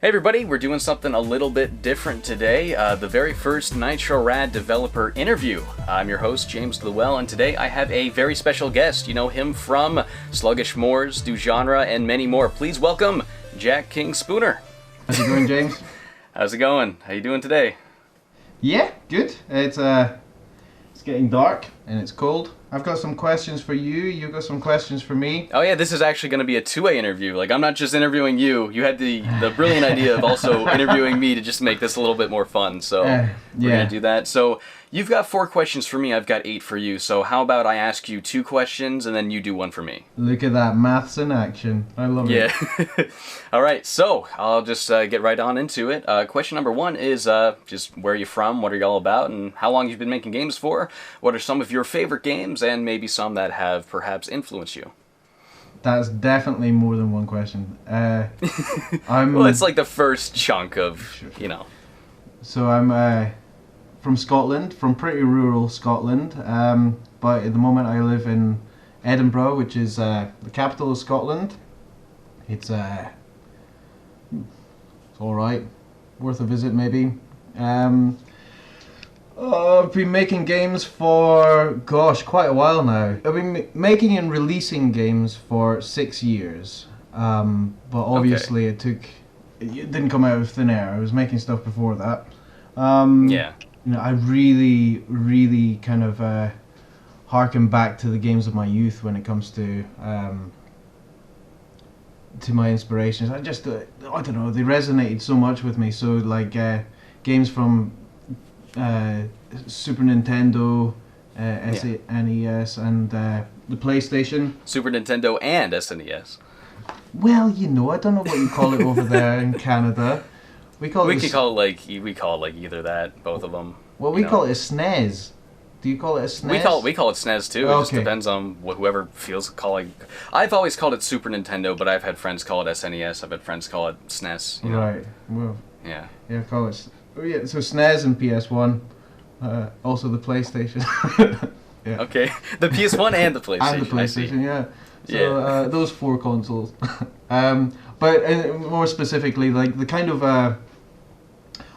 Hey everybody, we're doing something a little bit different today, the very first Nitro Rad developer interview. I'm your host, James Llewell, and today I have a very special guest. You know him from Sluggish Morss, Dujanah, and many more. Please welcome Jack King Spooner. How's it going, James? How's it going? How you doing today? Yeah, good. It's getting dark and it's cold. I've got some questions for you. You've got some questions for me. Oh yeah, this is actually going to be a two-way interview. Like, I'm not just interviewing you. You had the brilliant idea of also interviewing me to just make this a little bit more fun. So we're going to do that. So you've got 4 questions for me. I've got 8 for you. So how about I ask you 2 questions and then you do 1 for me? Look at that, maths in action. I love it. Yeah. All right, so I'll just get right on into it. Question number 1 is just where are you from, what are you all about, and how long you've been making games for? What are some of your favorite games, and maybe some that have perhaps influenced you? That's definitely more than 1 question. Well, it's like the first chunk of, you know. So I'm from Scotland, from pretty rural Scotland, but at the moment I live in Edinburgh, which is the capital of Scotland. It's alright, worth a visit maybe. I've been making games for, gosh, quite a while now. I've been making and releasing games for 6 years, but obviously it didn't come out of thin air. I was making stuff before that. Yeah. You know, I really kind of harken back to the games of my youth when it comes to my inspirations. I don't know, they resonated so much with me. So like games from Super Nintendo, SNES, and the PlayStation. Super Nintendo and SNES. Well, you know, I don't know what you call it over there in Canada. We call it either that, both of them. Well, we call it a SNES. Do you call it a SNES? We call it SNES too. It just depends on whoever feels calling. I've always called it Super Nintendo, but I've had friends call it SNES. I've had friends call it SNES. You know? Right. Well. Yeah. Yeah, call it. Oh yeah. So SNES and PS1, also the PlayStation. Yeah. Okay. The PS1 and the PlayStation. And the PlayStation, yeah. So those 4 consoles. But more specifically, like the kind of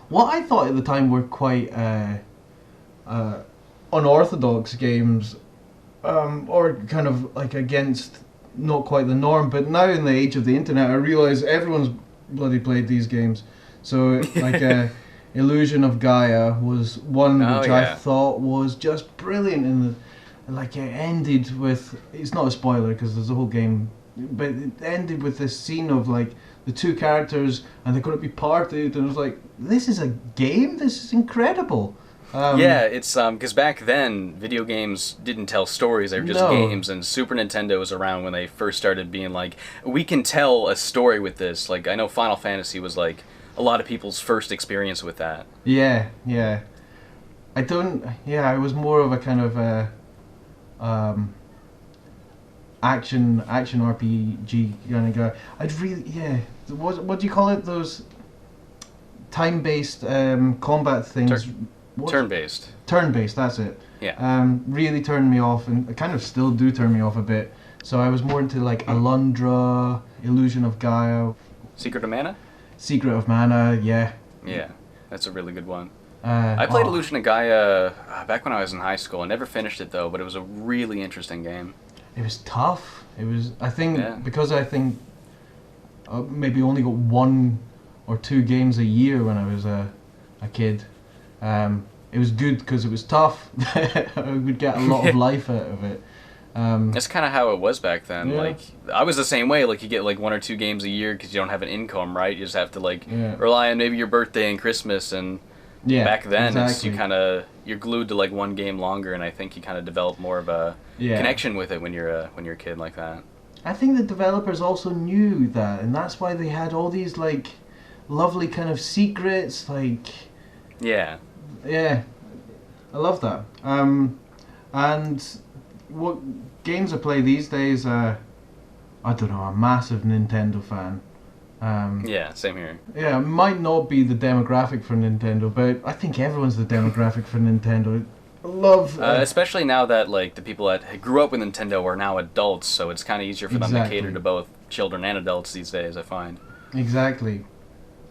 what I thought at the time were quite unorthodox games, or kind of like against not quite the norm. But now in the age of the internet, I realise everyone's bloody played these games. So like Illusion of Gaia was one which I thought was just brilliant, and like it ended with, it's not a spoiler because there's a whole game, but it ended with this scene of like the 2 characters and they're going to be parted, and it was like, this is a game? This is incredible. Yeah, it's because back then video games didn't tell stories; they were just games. And Super Nintendo was around when they first started being like, we can tell a story with this. Like, I know Final Fantasy was like a lot of people's first experience with that. Yeah. I was more of a kind of action RPG kind of guy. What do you call it? Those time-based combat things. Turn-based. Turn-based, that's it. Yeah. Really turned me off, and kind of still do turn me off a bit. So I was more into like Alundra, Illusion of Gaia. Secret of Mana? Secret of Mana, yeah. Yeah, that's a really good one. I played Illusion of Gaia back when I was in high school. I never finished it though, but it was a really interesting game. It was tough. It was, I think, because I think maybe only got 1 or 2 games a year when I was a kid. It was good because it was tough. I would get a lot of life out of it. That's kind of how it was back then. Yeah. Like, I was the same way. Like, you get like 1 or 2 games a year because you don't have an income, right? You just have to like rely on maybe your birthday and Christmas. And back then, you're glued to like 1 game longer, and I think you kind of develop more of a connection with it when you're a kid like that. I think the developers also knew that, and that's why they had all these like lovely kind of secrets, like. Yeah, I love that. And what games I play these days, I don't know, I'm a massive Nintendo fan. Yeah, same here. Yeah, it might not be the demographic for Nintendo, but I think everyone's the demographic for Nintendo. I love... especially now that like the people that grew up with Nintendo are now adults, so it's kind of easier for them to cater to both children and adults these days, I find. Exactly.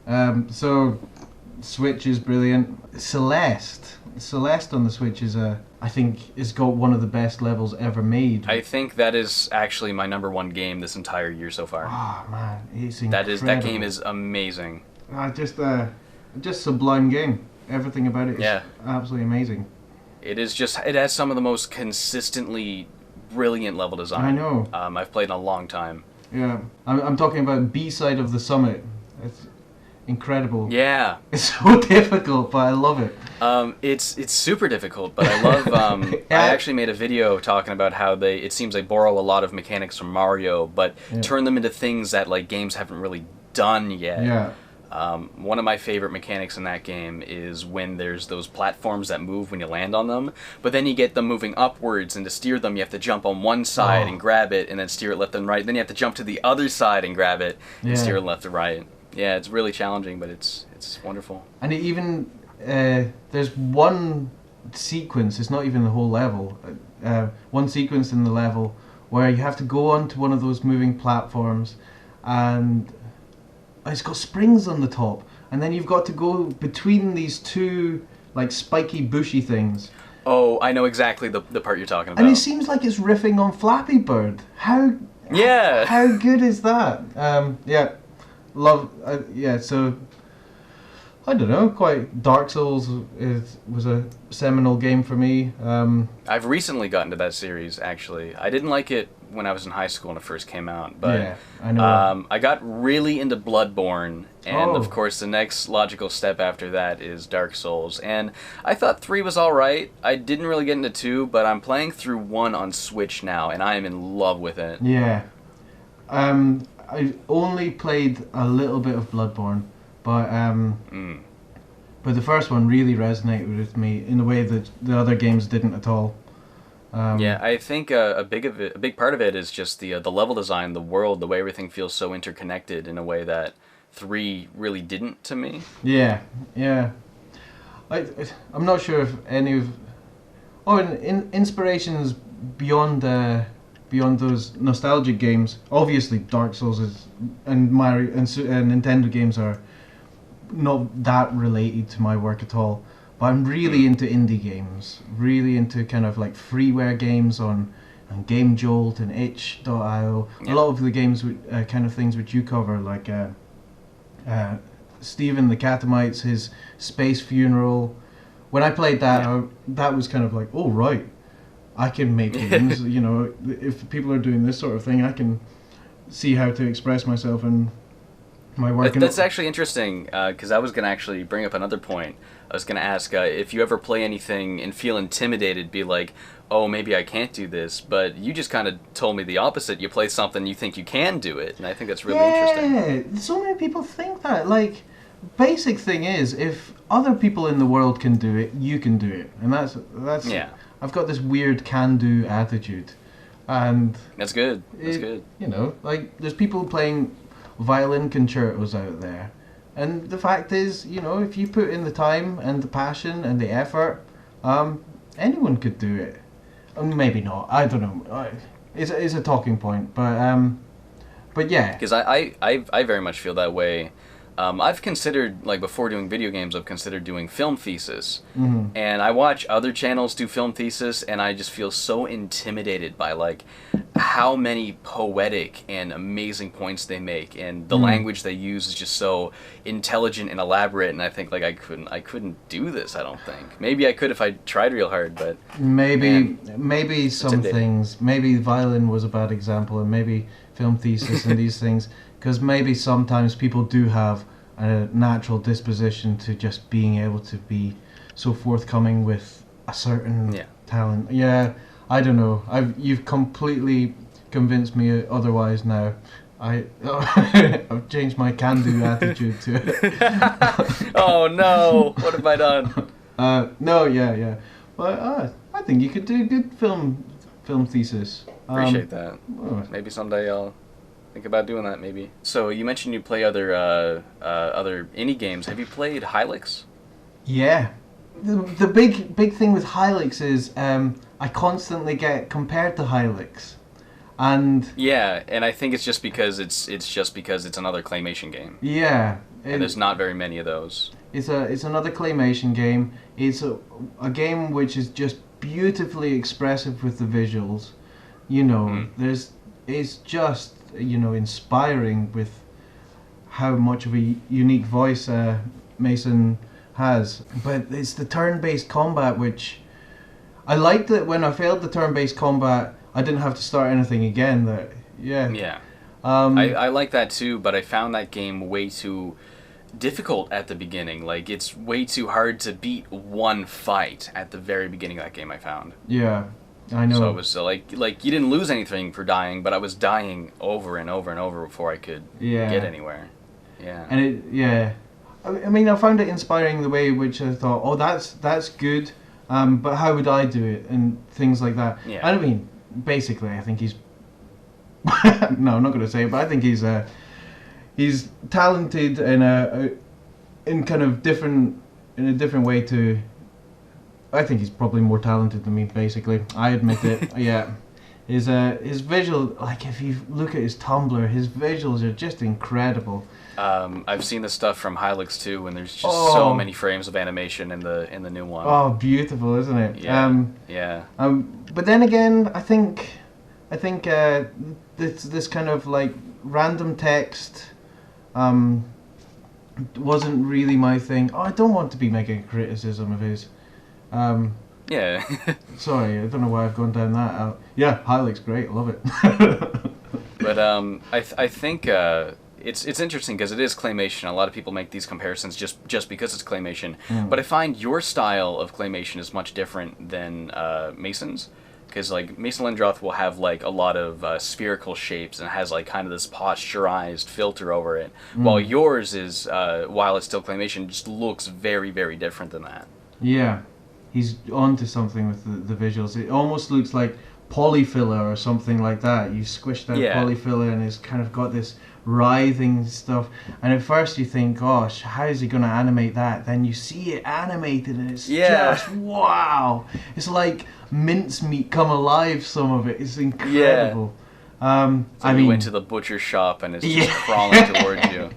So Switch is brilliant. Celeste on the Switch is I think it's got one of the best levels ever made. I think that is actually my #1 game this entire year so far. Oh man, it's incredible. That game is amazing. Just sublime game. Everything about it is absolutely amazing. It has some of the most consistently brilliant level design. I know. I've played in a long time. Yeah, I'm talking about B-side of the Summit. It's incredible. Yeah. It's so difficult, but I love it. It's super difficult, but I love. I actually made a video talking about how it seems they borrow a lot of mechanics from Mario, but turn them into things that like games haven't really done yet. Yeah. One of my favorite mechanics in that game is when there's those platforms that move when you land on them, but then you get them moving upwards, and to steer them you have to jump on one side and grab it, and then steer it left and right. Then you have to jump to the other side and grab it, and steer it left and right. Yeah, it's really challenging, but it's wonderful. And it even there's one sequence, it's not even the whole level, one sequence in the level where you have to go onto one of those moving platforms, and it's got springs on the top, and then you've got to go between these two like spiky bushy things. Oh, I know exactly the part you're talking about. And it seems like it's riffing on Flappy Bird. How good is that? So I don't know, quite Dark Souls was a seminal game for me. I've recently gotten to that series, actually. I didn't like it when I was in high school when it first came out, but yeah, I know. I got really into Bloodborne, and of course the next logical step after that is Dark Souls, and I thought 3 was alright. I didn't really get into 2, but I'm playing through 1 on Switch now, and I am in love with it. Yeah. I only played a little bit of Bloodborne, but the first one really resonated with me in a way that the other games didn't at all. Yeah, I think a big part of it is just the level design, the world, the way everything feels so interconnected in a way that 3 really didn't to me. Yeah. I'm not sure if any of inspirations beyond those nostalgic games. Obviously, Dark Souls and Mario and Nintendo games are not that related to my work at all. But I'm really into indie games, really into kind of like freeware games on Game Jolt and itch.io. A lot of the games, kind of things which you cover, like Stephen the Catamites, his Space Funeral. When I played that, that was kind of like, oh right, I can make games. You know, if people are doing this sort of thing, I can see how to express myself in my work. That's actually interesting, because I was going to actually bring up another point. I was going to ask if you ever play anything and feel intimidated, be like, oh, maybe I can't do this, but you just kind of told me the opposite. You play something, you think you can do it, and I think that's really interesting. Yeah, so many people think that. Like, basic thing is, if other people in the world can do it, you can do it. And that's I've got this weird can-do attitude. And that's good. That's good. You know, like, there's people playing violin concertos out there. And the fact is, you know, if you put in the time and the passion and the effort, anyone could do it. Maybe not. I don't know. It's a talking point, but yeah. Because I very much feel that way. I've considered, like, before doing video games, I've considered doing film thesis. Mm-hmm. And I watch other channels do film thesis, and I just feel so intimidated by, like, how many poetic and amazing points they make, and the language they use is just so intelligent and elaborate, and I think, like, I couldn't do this, I don't think. Maybe I could if I tried real hard, but... Maybe some things, maybe violin was a bad example, and maybe film thesis and these things, because maybe sometimes people do have a natural disposition to just being able to be so forthcoming with a certain talent. Yeah, I don't know. You've completely convinced me otherwise now. I've changed my can-do attitude to it. Oh no! What have I done? No, yeah. But I think you could do a good film thesis. Appreciate that. Maybe someday I'll think about doing that, maybe. So you mentioned you play other indie games. Have you played Hylics? Yeah. The big thing with Hylics is I constantly get compared to Hylics. And yeah, and I think it's just because it's another claymation game. Yeah. And there's not very many of those. It's another claymation game. It's a game which is just beautifully expressive with the visuals. You know, it's just, you know, inspiring with how much of a unique voice Mason has. But it's the turn-based combat which I liked that when I failed the turn-based combat, I didn't have to start anything again. Yeah. I like that too, but I found that game way too difficult at the beginning. Like, it's way too hard to beat one fight at the very beginning of that game, I found. Yeah, I know. So it was like you didn't lose anything for dying, but I was dying over and over and over before I could get anywhere. Yeah. And I mean, I found it inspiring the way in which I thought, oh, that's good, but how would I do it, and things like that. Yeah. I mean, basically, I think he's no, I'm not going to say it, but I think he's talented in a different way to. I think he's probably more talented than me. Basically, I admit it. Yeah, his visual, like if you look at his Tumblr, his visuals are just incredible. I've seen the stuff from Hylix too, and there's just so many frames of animation in the new one. Oh, beautiful, isn't it? Yeah. But then again, I think this kind of like random text wasn't really my thing. Oh, I don't want to be making a criticism of his. Yeah. Sorry, I don't know why I've gone down that. Yeah, Hylix, great, love it. But I think it's interesting because it is claymation. A lot of people make these comparisons just because it's claymation. But I find your style of claymation is much different than Mason's. Because like Mason Lindroth will have like a lot of spherical shapes and has like kind of this posturized filter over it, while yours is while it's still claymation, just looks very, very different than that. Yeah, he's onto something with the visuals. It almost looks like polyfiller or something like that. You squished out polyfiller and it's kind of got this writhing stuff. And at first you think, gosh, how is he going to animate that? Then you see it animated and it's just wow. It's like mincemeat come alive. Some of it is incredible. So I mean, you went to the butcher shop and it's just crawling towards you.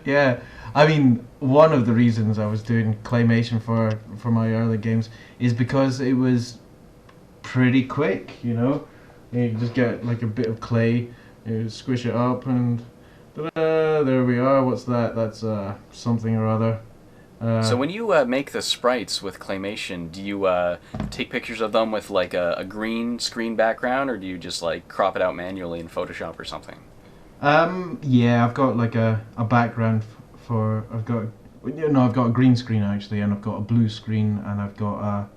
Yeah. I mean, one of the reasons I was doing claymation for my early games is because it was pretty quick, you know. You just get like a bit of clay, you squish it up, and there we are. What's that? That's something or other. So when you make the sprites with claymation, do you take pictures of them with like a green screen background, or do you just like crop it out manually in Photoshop or something? Yeah, I've got like a background I've got a green screen actually, and I've got a blue screen, and I've got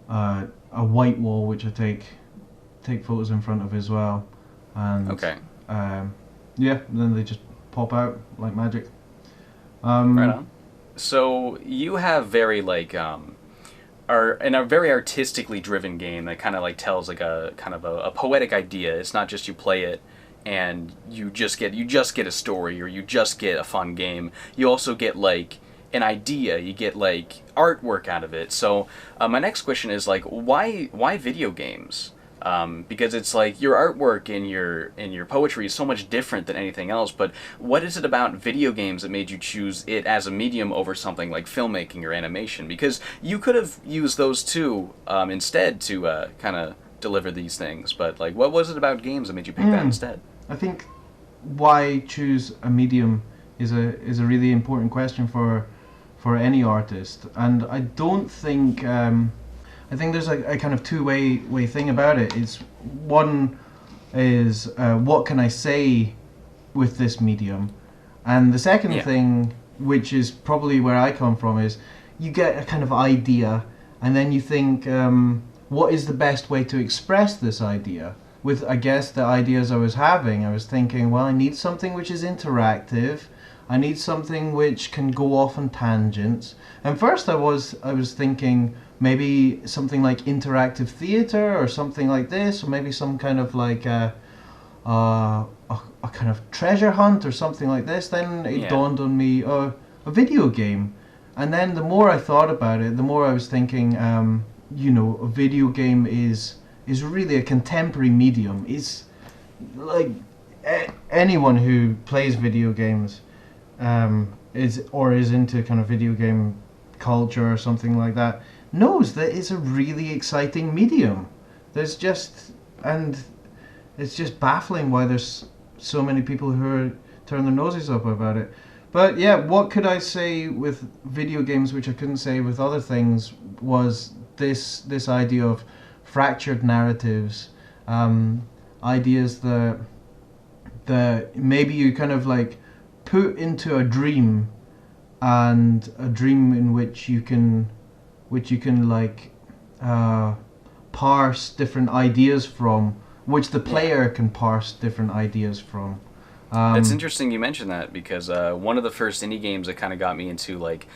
a white wall which I take photos in front of as well. And then they just pop out like magic. Right on. So you have very like in a very artistically driven game that kind of like tells like a kind of a poetic idea. It's not just you play it and you just get a story, or you just get a fun game. You also get like an idea. You get like artwork out of it. So my next question is like, why video games? Because it's like your artwork and your poetry is so much different than anything else. But what is it about video games that made you choose it as a medium over something like filmmaking or animation? Because you could have used those two instead to kind of deliver these things. But like, what was it about games that made you pick that instead? I think why choose a medium is a really important question for any artist, and I don't think. I think there's a kind of two-way thing about it. It's one is what can I say with this medium, and the second thing, which is probably where I come from, is you get a kind of idea, and then you think, what is the best way to express this idea? With I guess the ideas I was having, I was thinking, well, I need something which is interactive. I need something which can go off on tangents. And first I was thinking maybe something like interactive theater or something like this, or maybe some kind of like a kind of treasure hunt or something like this. Then it dawned on me, a video game. And then the more I thought about it, the more I was thinking, a video game is really a contemporary medium. It's like anyone who plays video games is into kind of video game culture or something like that knows that it's a really exciting medium. It's just baffling why there's so many people who turn their noses up about it. But yeah, what could I say with video games which I couldn't say with other things was this idea of fractured narratives, ideas that maybe you kind of like put into a dream, and a dream in which you can like parse different ideas from, which the player can parse different ideas from. It's interesting you mentioned that, because one of the first indie games that kind of got me into like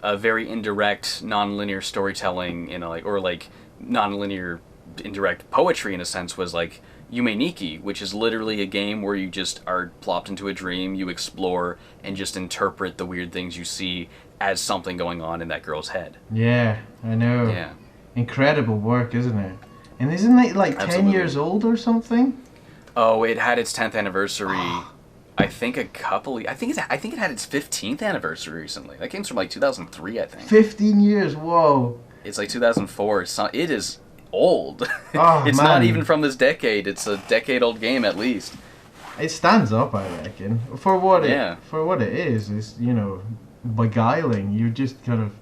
a very indirect, non-linear storytelling, or like non-linear, indirect poetry in a sense, was like Yume Nikki, which is literally a game where you just are plopped into a dream, you explore, and just interpret the weird things you see as something going on in that girl's head. Yeah, I know. Yeah. Incredible work, isn't it? And isn't it like Absolutely. 10 years old or something? Oh, it had its 10th anniversary. I think it had its 15th anniversary recently. That game's from like 2003, I think. 15 years, whoa. It's like 2004. It is old. Oh, it's man. not even from this decade. It's a decade-old game at least. It stands up, I reckon. For what it is, it's, beguiling. You just kind of,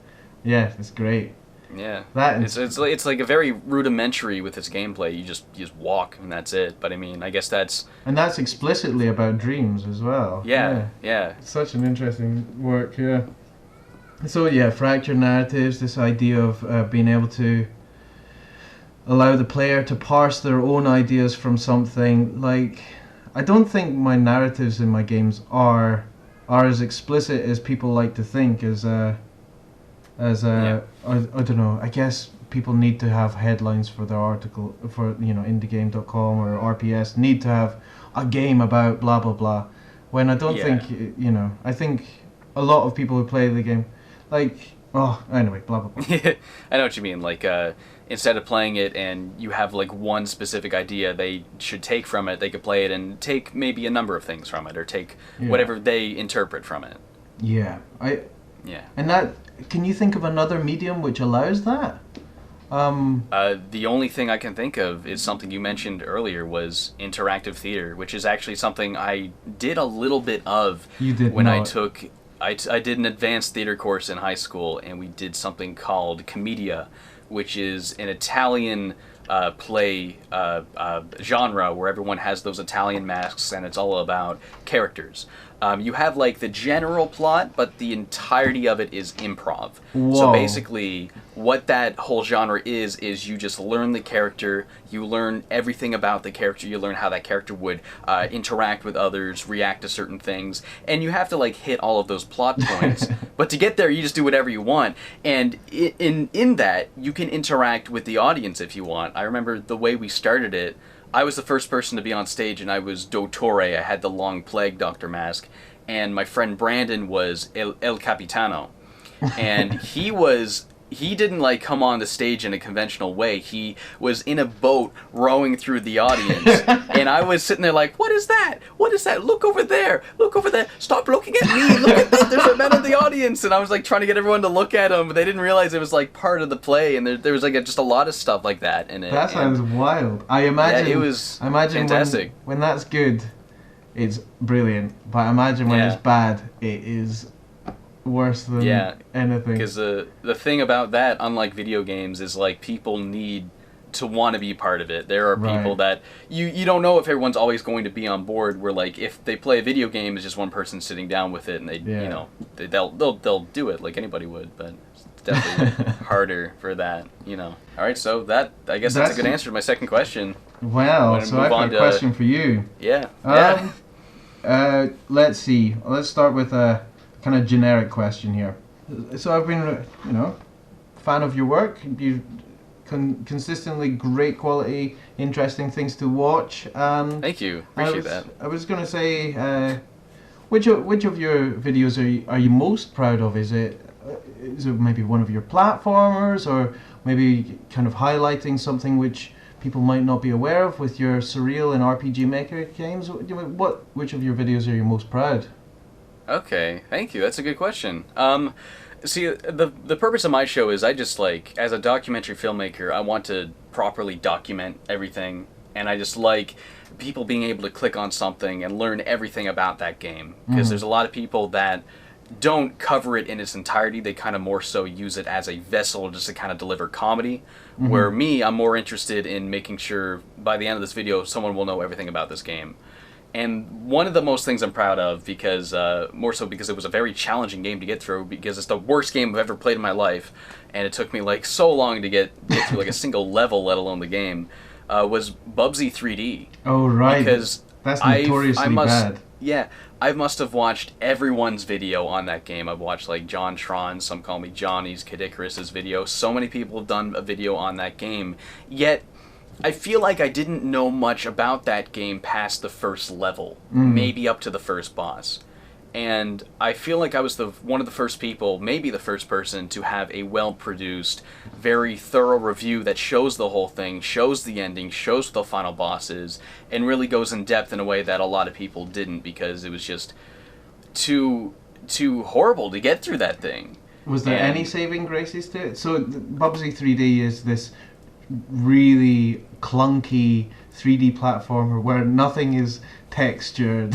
it's great. Yeah, that it's like a very rudimentary with its gameplay. You just walk and that's it. But I mean, I guess that's explicitly about dreams as well. Yeah. Such an interesting work. Yeah. So yeah, fractured narratives. This idea of being able to allow the player to parse their own ideas from something. Like, I don't think my narratives in my games are as explicit as people like to think. I don't know, I guess people need to have headlines for their article, for indiegame.com or RPS need to have a game about blah blah blah, when I don't think, I think a lot of people who play the game, like, anyway, blah blah blah. I know what you mean, like, instead of playing it and you have like one specific idea they should take from it, they could play it and take maybe a number of things from it, or take whatever they interpret from it. And that, can you think of another medium which allows that? The only thing I can think of is something you mentioned earlier, was interactive theater, which is actually something I did a little bit of. You did when not. I did an advanced theater course in high school, and we did something called Commedia, which is an Italian play genre where everyone has those Italian masks, and it's all about characters. You have like the general plot, but the entirety of it is improv. Whoa. So basically, what that whole genre is you just learn the character, you learn everything about the character, you learn how that character would interact with others, react to certain things, and you have to like hit all of those plot points. But to get there, you just do whatever you want, and in that, you can interact with the audience if you want. I remember the way we started it, I was the first person to be on stage, and I was Dottore. I had the long plague doctor mask, and my friend Brandon was El Capitano, and he didn't like come on the stage in a conventional way. He was in a boat rowing through the audience, and I was sitting there like, what is that? What is that? Look over there. Look over there. Stop looking at me. Look at that. There's a man in the audience. And I was like trying to get everyone to look at him, but they didn't realize it was like part of the play, and there was like just a lot of stuff like that in it. That sounds wild. I imagine it was fantastic. When that's good, it's brilliant. But I imagine when it's bad, it is worse than anything. Because the thing about that, unlike video games, is like people need to want to be part of it. There are people that you don't know if everyone's always going to be on board. Where like if they play a video game, it's just one person sitting down with it, and they'll do it like anybody would. But it's definitely harder for that. All right, so I guess that's a good answer to my second question. Well, so I've got a question for you. Yeah. Let's see. Let's start with a kind of generic question here. So I've been, fan of your work. You consistently great quality, interesting things to watch. Thank you. Appreciate that. I was going to say, which of your videos are you most proud of? Is it maybe one of your platformers, or maybe kind of highlighting something which people might not be aware of with your Surreal and RPG Maker games? Which of your videos are you most proud? Okay, thank you. That's a good question. See, the purpose of my show is I just like, as a documentary filmmaker, I want to properly document everything, and I just like people being able to click on something and learn everything about that game. Because there's a lot of people that don't cover it in its entirety. They kind of more so use it as a vessel just to kind of deliver comedy. Where me, I'm more interested in making sure by the end of this video, someone will know everything about this game. And one of the most things I'm proud of, because more so because it was a very challenging game to get through, because it's the worst game I've ever played in my life, and it took me like so long to get through like a single level, let alone the game, was Bubsy 3D. Oh, right. Because that's notoriously bad. Yeah, I must have watched everyone's video on that game. I've watched like John Tron, some call me Johnny's, Kid Icarus's video. So many people have done a video on that game, yet I feel like I didn't know much about that game past the first level, maybe up to the first boss. And I feel like I was one of the first people, maybe the first person, to have a well-produced, very thorough review that shows the whole thing, shows the ending, shows what the final boss is, and really goes in depth in a way that a lot of people didn't, because it was just too horrible to get through that thing. Was there any saving graces to it? So Bubsy 3D is this really clunky 3D platformer where nothing is textured.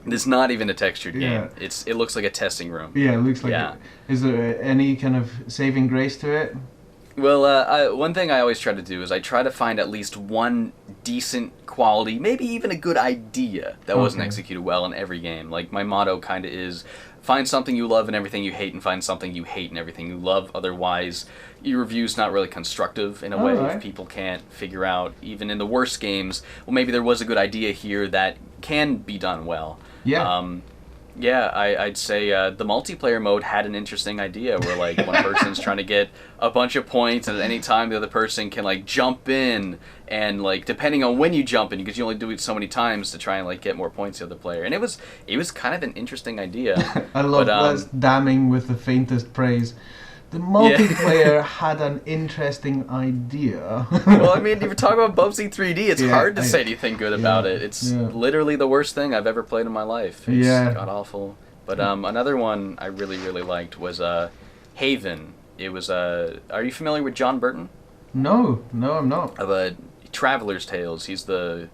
It's not even a textured game. It looks like a testing room. Yeah, it looks like it. Is there any kind of saving grace to it? Well, one thing I always try to do is I try to find at least one decent quality, maybe even a good idea that wasn't executed well in every game. Like, my motto kind of is, find something you love in everything you hate, and find something you hate in everything you love. Otherwise, your review's not really constructive in a way. If people can't figure out, even in the worst games, well, maybe there was a good idea here that can be done well. Yeah. I'd say the multiplayer mode had an interesting idea where, like, one person's trying to get a bunch of points, and at any time the other person can, like, jump in, and, like, depending on when you jump in, because you only do it so many times to try and, like, get more points to the other player. And it was kind of an interesting idea. I love that's damning with the faintest praise. The multiplayer had an interesting idea. Well, I mean, if you're talking about Bubsy 3D, it's hard to say anything good about it. It's literally the worst thing I've ever played in my life. It's god-awful. But another one I really, really liked was Haven. It was, are you familiar with John Burton? No, I'm not. Of Traveler's Tales. He's the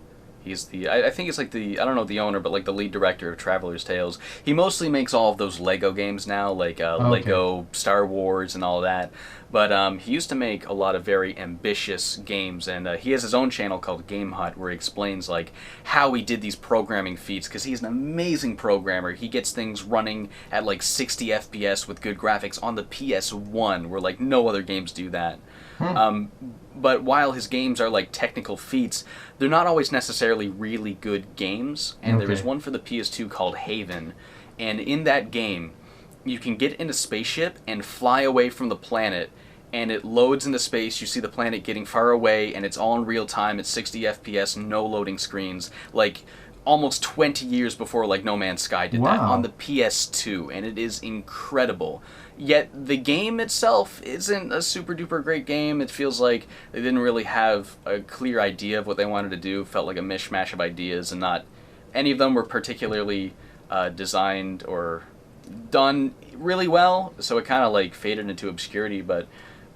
I think it's like I don't know the owner, but like the lead director of Traveler's Tales. He mostly makes all of those Lego games now, like Lego Star Wars and all that. But he used to make a lot of very ambitious games, and he has his own channel called Game Hut, where he explains like how he did these programming feats, because he's an amazing programmer. He gets things running at like 60 FPS with good graphics on the PS1, where like no other games do that. But while his games are like technical feats, they're not always necessarily really good games. And there is one for the PS2 called Haven, and in that game, you can get in a spaceship and fly away from the planet, and it loads into space. You see the planet getting far away, and it's all in real time at 60 FPS, no loading screens, like almost 20 years before like No Man's Sky did that on the PS2, and it is incredible. Yet the game itself isn't a super duper great game. It feels like they didn't really have a clear idea of what they wanted to do. It felt like a mishmash of ideas, and not any of them were particularly designed or done really well, so it kind of like faded into obscurity. But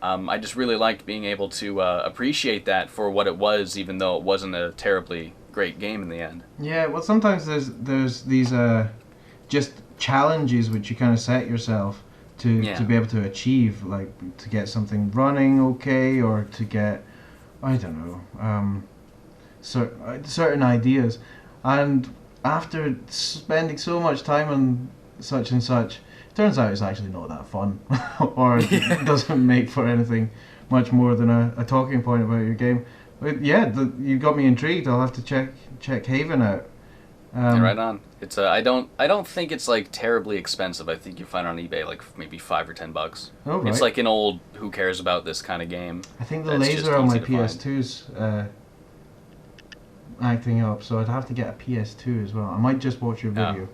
I just really liked being able to appreciate that for what it was, even though it wasn't a terribly great game in the end. Yeah, well, sometimes there's these just challenges which you kind of set yourself to be able to achieve, like to get something running okay, or to get, I don't know, certain ideas. And after spending so much time on such and such, it turns out it's actually not that fun, or it doesn't make for anything much more than a talking point about your game. But yeah, you got me intrigued. I'll have to check Haven out. Right on. It's I don't think it's like terribly expensive. I think you find it on eBay like maybe $5 or $10. Oh, right. It's like an old who cares about this kind of game. I think the laser on my PS2's acting up, so I'd have to get a PS2 as well. I might just watch your video.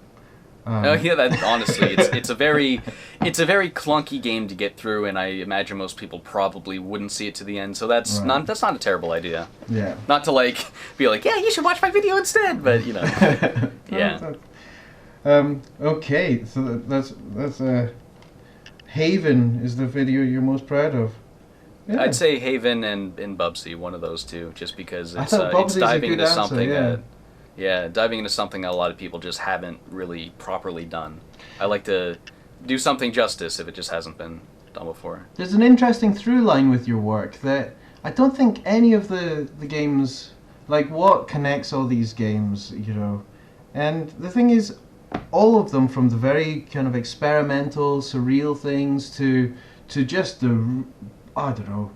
Honestly, it's a very clunky game to get through, and I imagine most people probably wouldn't see it to the end. So that's not a terrible idea. Yeah. Not to like be like, yeah, you should watch my video instead, but you know, yeah. Okay, so that's Haven is the video you're most proud of. Yeah. I'd say Haven and Bubsy, one of those two, just because it's Bubsy's diving into answer, something that, diving into something that a lot of people just haven't really properly done. I like to do something justice if it just hasn't been done before. There's an interesting through line with your work that I don't think any of the games, like what connects all these games, you know, and the thing is, all of them, from the very kind of experimental, surreal things to just the, I don't know,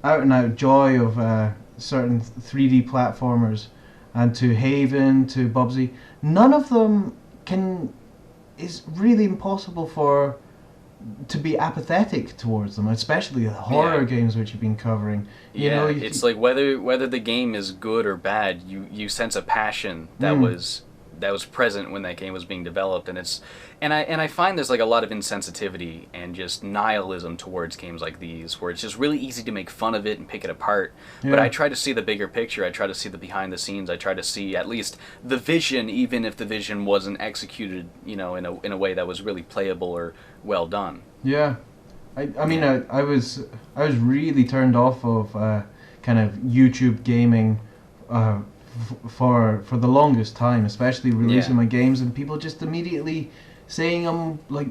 out and out joy of certain 3D platformers, and to Haven, to Bubsy, none of them is really impossible to be apathetic towards them, especially the horror games which you've been covering. You know, it's like whether the game is good or bad, you sense a passion that was present when that game was being developed, and I find there's like a lot of insensitivity and just nihilism towards games like these, where it's just really easy to make fun of it and pick it apart. But I try to see the bigger picture. I try to see the behind the scenes. I try to see at least the vision, even if the vision wasn't executed, you know, in a way that was really playable or well done. Yeah, I mean, I was really turned off of kind of YouTube gaming. For the longest time, especially releasing my games, and people just immediately saying I'm like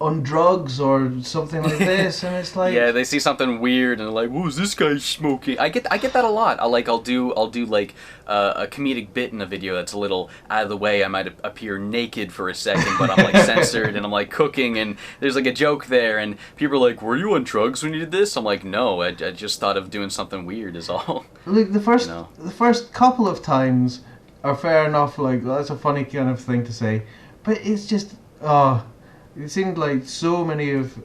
on drugs or something like this, and it's like they see something weird and they're like, "Who's this guy smoking?" I get that a lot. I'll do like a comedic bit in a video that's a little out of the way. I might appear naked for a second, but I'm like censored and I'm like cooking, and there's like a joke there, and people are like, "Were you on drugs when you did this?" I'm like, "No, I just thought of doing something weird is all." Look, the first couple of times are fair enough. Like, that's a funny kind of thing to say, but it's just it seemed like so many of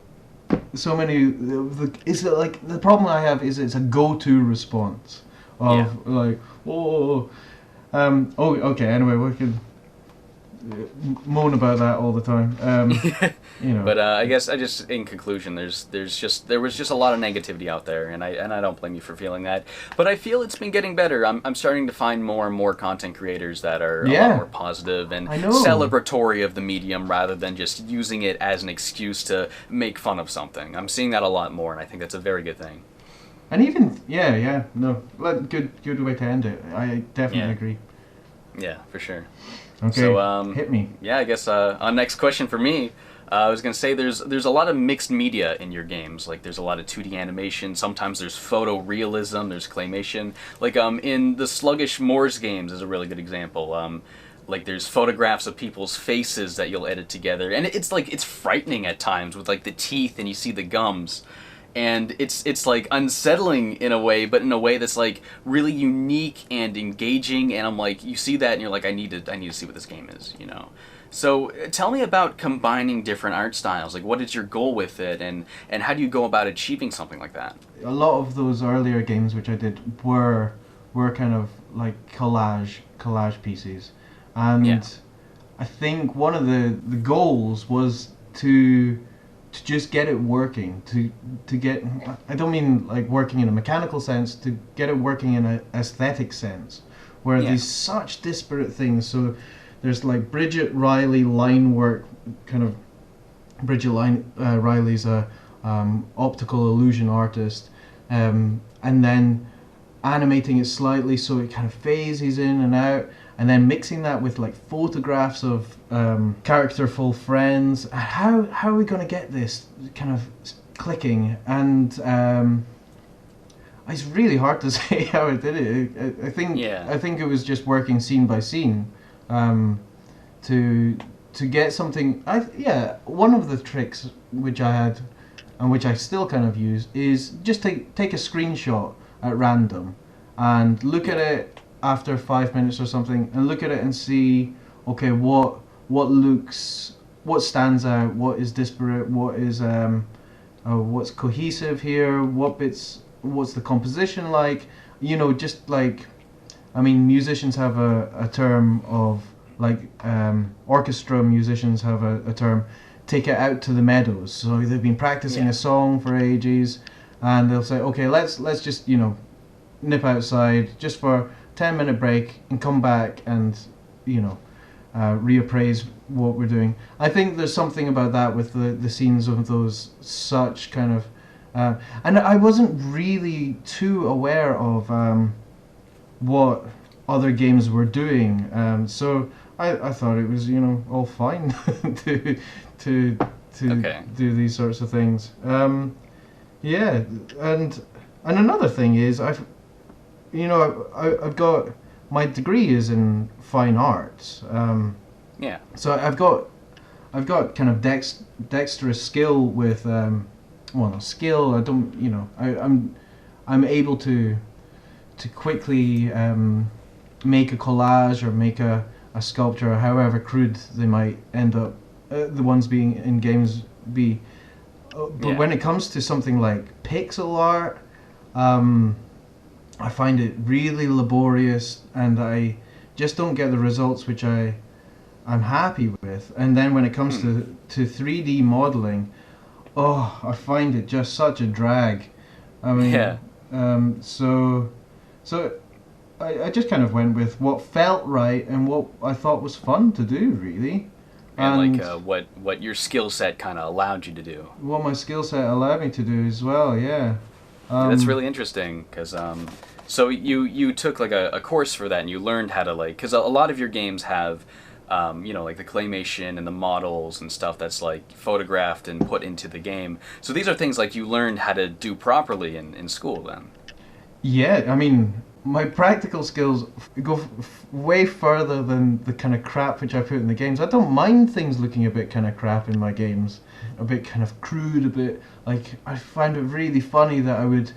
the. It's like the problem I have is it's a go-to response of like okay, anyway, we could moan about that all the time. You know. But I guess in conclusion, there was just a lot of negativity out there, and I don't blame you for feeling that. But I feel it's been getting better. I'm starting to find more and more content creators that are a lot more positive and celebratory of the medium, rather than just using it as an excuse to make fun of something. I'm seeing that a lot more, and I think that's a very good thing. And even good way to end it. I definitely agree. Yeah, for sure. Okay, so, hit me. Yeah, I guess next question for me. I was gonna say there's a lot of mixed media in your games. Like there's a lot of 2D animation. Sometimes there's photorealism. There's claymation. Like in the Sluggish Morss games is a really good example. Like there's photographs of people's faces that you'll edit together, and it's frightening at times with like the teeth and you see the gums. And it's like unsettling in a way, but in a way that's like really unique and engaging. And I'm like, you see that and you're like, I need to see what this game is, you know. So tell me about combining different art styles. Like, what is your goal with it, and how do you go about achieving something like that? A lot of those earlier games which I did were kind of like collage pieces, and I think one of the goals was to just get it working, to get, I don't mean like working in a mechanical sense, to get it working in an aesthetic sense, where these such disparate things. So there's like Bridget Riley line work, kind of Bridget Riley's a optical illusion artist, and then animating it slightly so it kind of phases in and out, and then mixing that with like photographs of characterful friends. How are we going to get this kind of clicking? And it's really hard to say how I did it. I think it was just working scene by scene to get something. One of the tricks which I had and which I still kind of use is just take a screenshot at random and look at it after 5 minutes or something, and look at it and see, okay, what stands out, what is disparate, what is what's cohesive here, what's the composition like, you know, just like, I mean, musicians have a term of, like, orchestra musicians have a term, take it out to the meadows. So they've been practicing a song for ages, and they'll say, okay, let's just, you know, nip outside just for 10-minute break and come back and, you know, reappraise what we're doing. I think there's something about that with the scenes of those such kind of, and I wasn't really too aware of what other games were doing. So I thought it was all fine to do these sorts of things. Yeah, and another thing is I've got my degree is in fine arts. Yeah. So I've got kind of dexterous skill with not skill. I don't I'm able to quickly make a collage or make a sculpture, or however crude they might end up, the ones being in games be. But when it comes to something like pixel art, I find it really laborious, and I just don't get the results which I'm happy with. And then when it comes to 3D modeling, I find it just such a drag. I mean, so I just kind of went with what felt right and what I thought was fun to do, really. And like what your skill set kind of allowed you to do. What my skill set allowed me to do as well, yeah. That's really interesting, because so you took like a course for that, and you learned how to, like, because a lot of your games have like the claymation and the models and stuff that's like photographed and put into the game. So these are things like you learned how to do properly in school then. Yeah, I mean, my practical skills go way further than the kind of crap which I put in the games. I don't mind things looking a bit kind of crap in my games, a bit kind of crude, a bit like, I find it really funny that I would,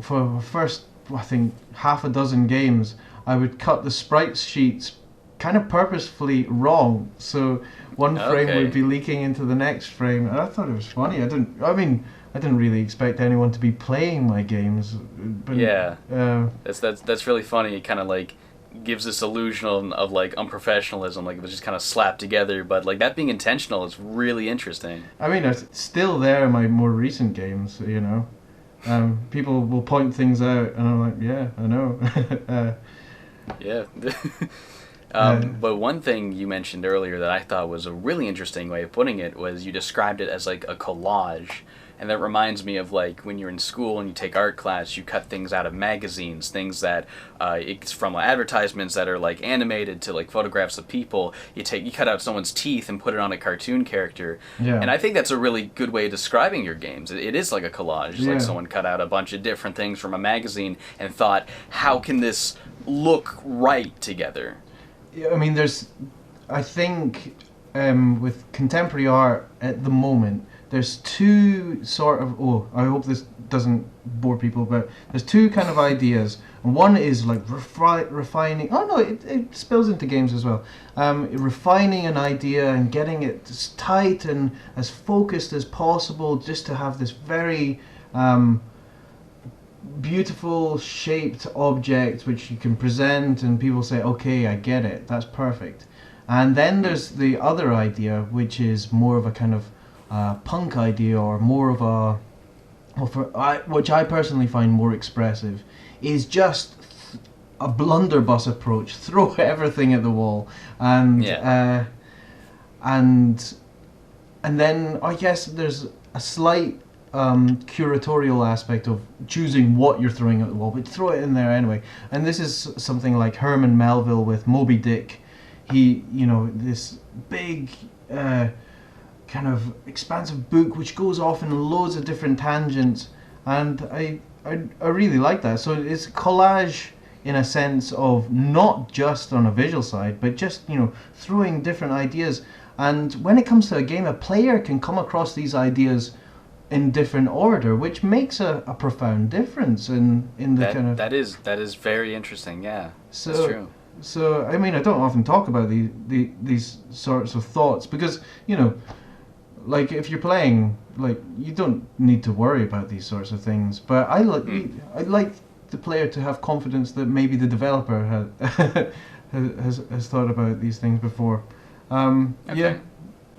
for the first, I think, half a dozen games, I would cut the sprite sheets kind of purposefully wrong, so one frame would be leaking into the next frame, and I thought it was funny. I didn't really expect anyone to be playing my games, but that's really funny. It kind of like gives this illusion of like unprofessionalism, like it was just kind of slapped together, but like that being intentional is really interesting. I mean, it's still there in my more recent games, people will point things out, and I'm like, yeah, I know. Yeah. But one thing you mentioned earlier that I thought was a really interesting way of putting it was you described it as like a collage. And that reminds me of like when you're in school and you take art class, you cut things out of magazines, things that it's from advertisements that are like animated to like photographs of people. You cut out someone's teeth and put it on a cartoon character. Yeah. And I think that's a really good way of describing your games. It is like a collage. It's like someone cut out a bunch of different things from a magazine and thought, how can this look right together? I mean, I think with contemporary art at the moment, there's two sort of, I hope this doesn't bore people, but there's two kind of ideas. One is like refining, it spills into games as well. Refining an idea and getting it as tight and as focused as possible, just to have this very beautiful shaped object which you can present and people say, okay, I get it, that's perfect. And then there's the other idea, which is more of a kind of punk idea, or more of which I personally find more expressive, is just a blunderbuss approach. Throw everything at the wall, and then I guess there's a slight curatorial aspect of choosing what you're throwing at the wall, but throw it in there anyway. And this is something like Herman Melville with Moby Dick. He, this big kind of expansive book which goes off in loads of different tangents, and I really like that. So it's collage in a sense of not just on a visual side, but just throwing different ideas. And when it comes to a game, a player can come across these ideas in different order, which makes a profound difference in the that is very interesting. Yeah, so, that's true. So I mean, I don't often talk about these sorts of thoughts because like if you're playing, like you don't need to worry about these sorts of things. But I like the player to have confidence that maybe the developer has thought about these things before. Okay. Yeah.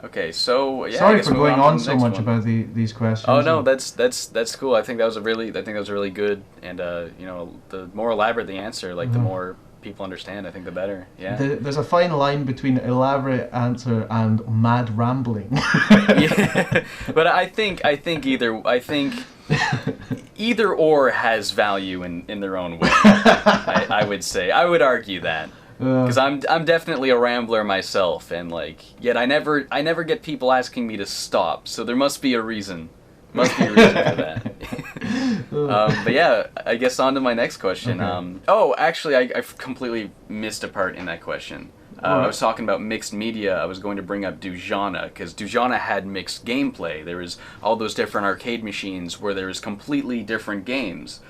Okay, so yeah. Sorry for going on so much about these questions. Oh no, that's cool. I think that was a really good, and the more elaborate the answer, like the more people understand, I think the better. Yeah. There's a fine line between elaborate answer and mad rambling. Yeah. But I think either or has value in their own way. I would say. I would argue that. Because I'm definitely a rambler myself, and like, yet I never get people asking me to stop. So there must be a reason. Must be a reason for that. But yeah, I guess on to my next question. Okay. Actually, I completely missed a part in that question. I was talking about mixed media. I was going to bring up Dujanah, because Dujanah had mixed gameplay. There was all those different arcade machines where there was completely different games.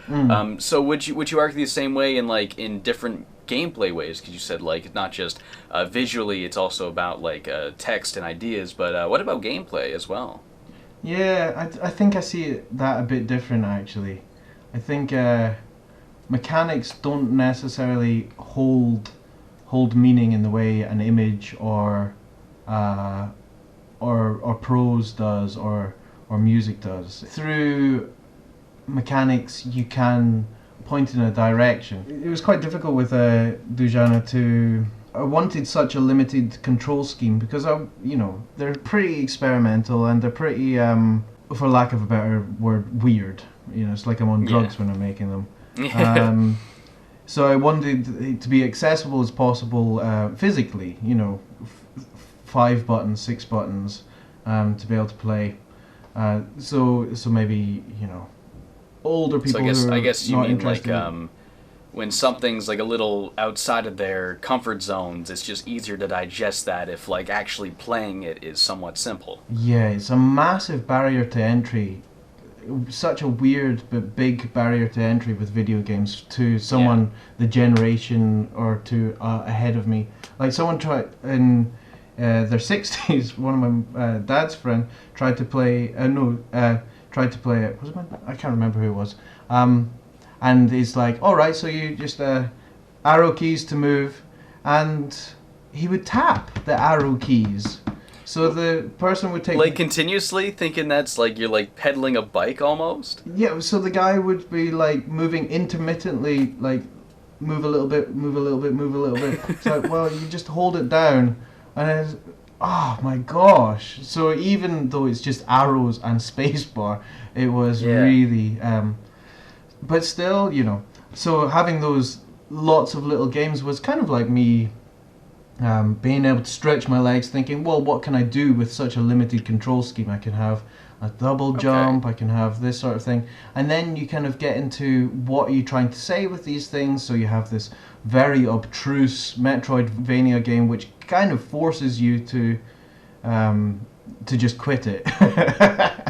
So would you argue the same way in different gameplay ways? Because you said like not just visually, it's also about like text and ideas. But what about gameplay as well? Yeah, I think I see that a bit different actually. I think mechanics don't necessarily hold meaning in the way an image or prose does or music does. Through mechanics, you can point in a direction. It was quite difficult with Dujanah I wanted such a limited control scheme because they're pretty experimental and they're pretty, for lack of a better word, weird. It's like I'm on drugs when I'm making them. So I wanted it to be accessible as possible physically. 5 buttons, 6 buttons, to be able to play. So maybe older people. So I guess you mean like when something's like a little outside of their comfort zones, it's just easier to digest that if like actually playing it is somewhat simple. Yeah, it's a massive barrier to entry. Such a weird but big barrier to entry with video games to someone the generation or two ahead of me. Like someone tried in their 60s. One of my dad's friend tried to play. Tried to play it. Was it I can't remember who it was. And he's like, all right, so you just arrow keys to move, and he would tap the arrow keys. So the person would take... Like continuously, thinking that's like you're like pedaling a bike almost? Yeah, so the guy would be like moving intermittently, like move a little bit, move a little bit, move a little bit. It's like, well, you just hold it down, and it's... Oh my gosh. So even though it's just arrows and spacebar, it was really... but still, so having those lots of little games was kind of like me being able to stretch my legs, thinking, well, what can I do with such a limited control scheme? I can have a double jump, I can have this sort of thing. And then you kind of get into what are you trying to say with these things. So you have this very obtruse Metroidvania game which kind of forces you to just quit it.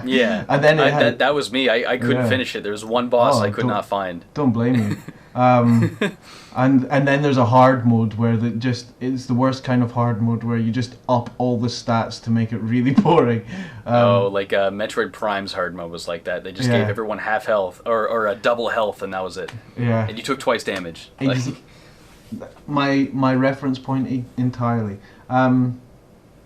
Yeah, and then that was me. I couldn't finish it. There was one boss I could not find. Don't blame me. And then there's a hard mode where it's the worst kind of hard mode where you just up all the stats to make it really boring. Like Metroid Prime's hard mode was like that. They just gave everyone half health or a double health, and that was it. Yeah, and you took twice damage. My reference point entirely.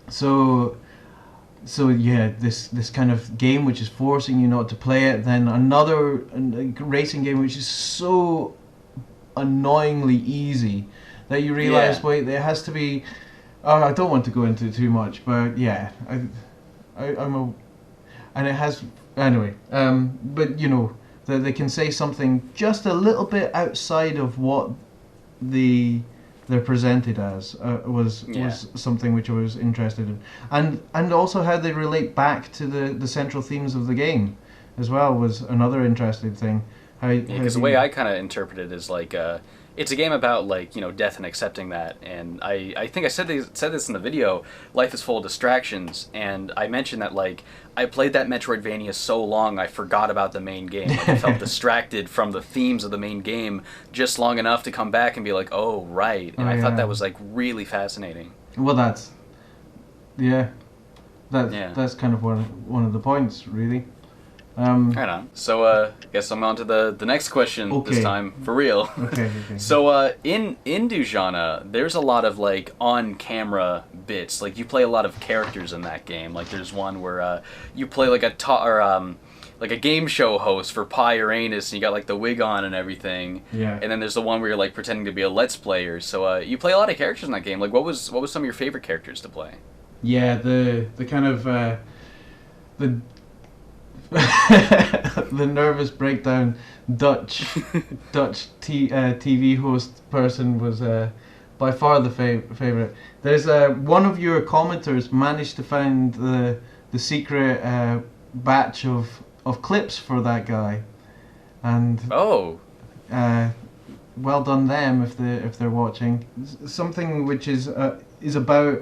So yeah, this kind of game which is forcing you not to play it, then another racing game which is so annoyingly easy that you realize, wait, there has to be... I don't want to go into too much, but yeah, and it has... Anyway, but that they can say something just a little bit outside of what they're presented as was something which I was interested in, and also how they relate back to the central themes of the game as well was another interesting thing. Because the way I kind of interpret it is like it's a game about like death and accepting that, and I think I said this in the video. Life is full of distractions, and I mentioned that like I played that Metroidvania so long I forgot about the main game. Like, I felt distracted from the themes of the main game just long enough to come back and be like, oh right, and I thought that was like really fascinating. Well, that's kind of one of the points, really. Right on. So, I guess I'm on to the next question this time, for real. Okay. So, in Dujanah, there's a lot of, like, on-camera bits. Like, you play a lot of characters in that game. Like, there's one where you play, like, like a game show host for Pi Uranus, and you got, like, the wig on and everything. Yeah. And then there's the one where you're, like, pretending to be a Let's Player. So, you play a lot of characters in that game. Like, what was some of your favorite characters to play? Yeah, the kind of... the the nervous breakdown Dutch TV host person was by far the favorite. There's one of your commenters managed to find the secret batch of clips for that guy, and well done them if they're watching. Something which is about.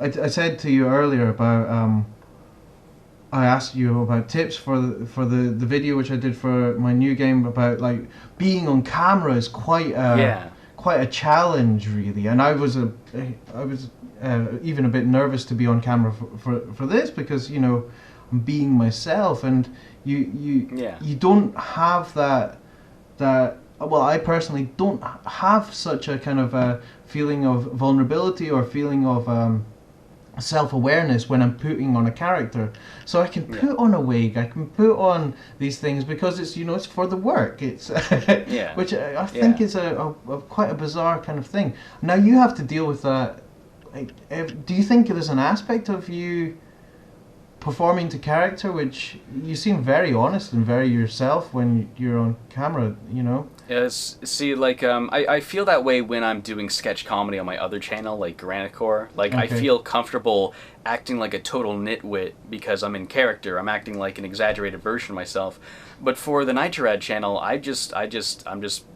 I said to you earlier about. I asked you about tips for the video which I did for my new game about like being on camera is quite a challenge really, and I was even a bit nervous to be on camera for this because I'm being myself, and you don't have that well, I personally don't have such a kind of a feeling of vulnerability or feeling of self-awareness when I'm putting on a character, so I can put on a wig, I can put on these things because it's it's for the work, it's which I think is a quite a bizarre kind of thing. Now you have to deal with that. Like, do you think there's an aspect of you performing to character which you seem very honest and very yourself when you're on camera, Yes, see, like, I feel that way when I'm doing sketch comedy on my other channel, like Granicore. Like, I feel comfortable acting like a total nitwit because I'm in character. I'm acting like an exaggerated version of myself. But for the Nitro Rad channel, I'm just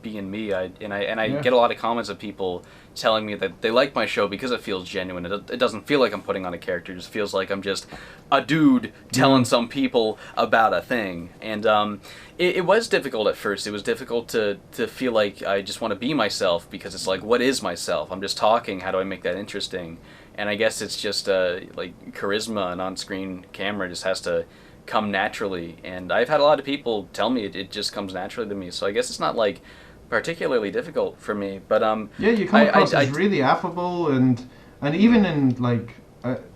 being me. I get a lot of comments of people telling me that they like my show because it feels genuine. It doesn't feel like I'm putting on a character. It just feels like I'm just a dude telling some people about a thing. And it was difficult at first. It was difficult to feel like I just want to be myself because it's like, what is myself? I'm just talking. How do I make that interesting? And I guess it's just like charisma and on-screen camera just has to come naturally. And I've had a lot of people tell me it just comes naturally to me. So I guess it's not like particularly difficult for me, but you come across as really affable, and even in like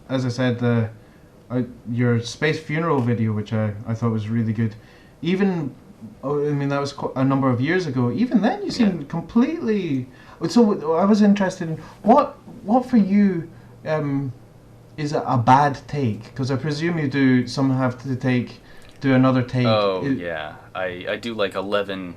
as I said, your space funeral video, which I thought was really good. Even I mean that was a number of years ago. Even then, you seemed completely. So I was interested in what for you is a bad take, because I presume you do. Some have to do another take. Oh yeah. I do like 11,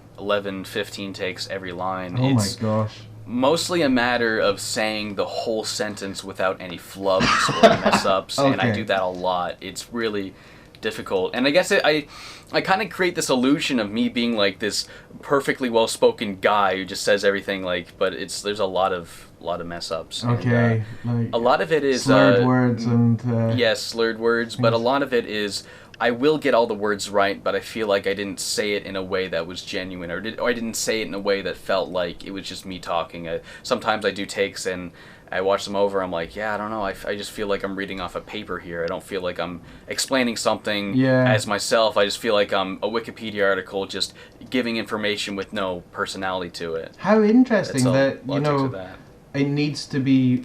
15 takes every line. Oh my gosh. Mostly a matter of saying the whole sentence without any flubs or mess-ups, and I do that a lot. It's really difficult. And I guess I kind of create this illusion of me being like this perfectly well-spoken guy who just says everything but there's a lot of mess-ups. Okay. And, like a lot of it is slurred words and yes, slurred words, but a lot of it is I will get all the words right, but I feel like I didn't say it in a way that was genuine, or I didn't say it in a way that felt like it was just me talking. Sometimes I do takes and I watch them over, I'm like, I don't know, I just feel like I'm reading off a paper here. I don't feel like I'm explaining something as myself. I just feel like I'm a Wikipedia article just giving information with no personality to it. How interesting that, it needs to be...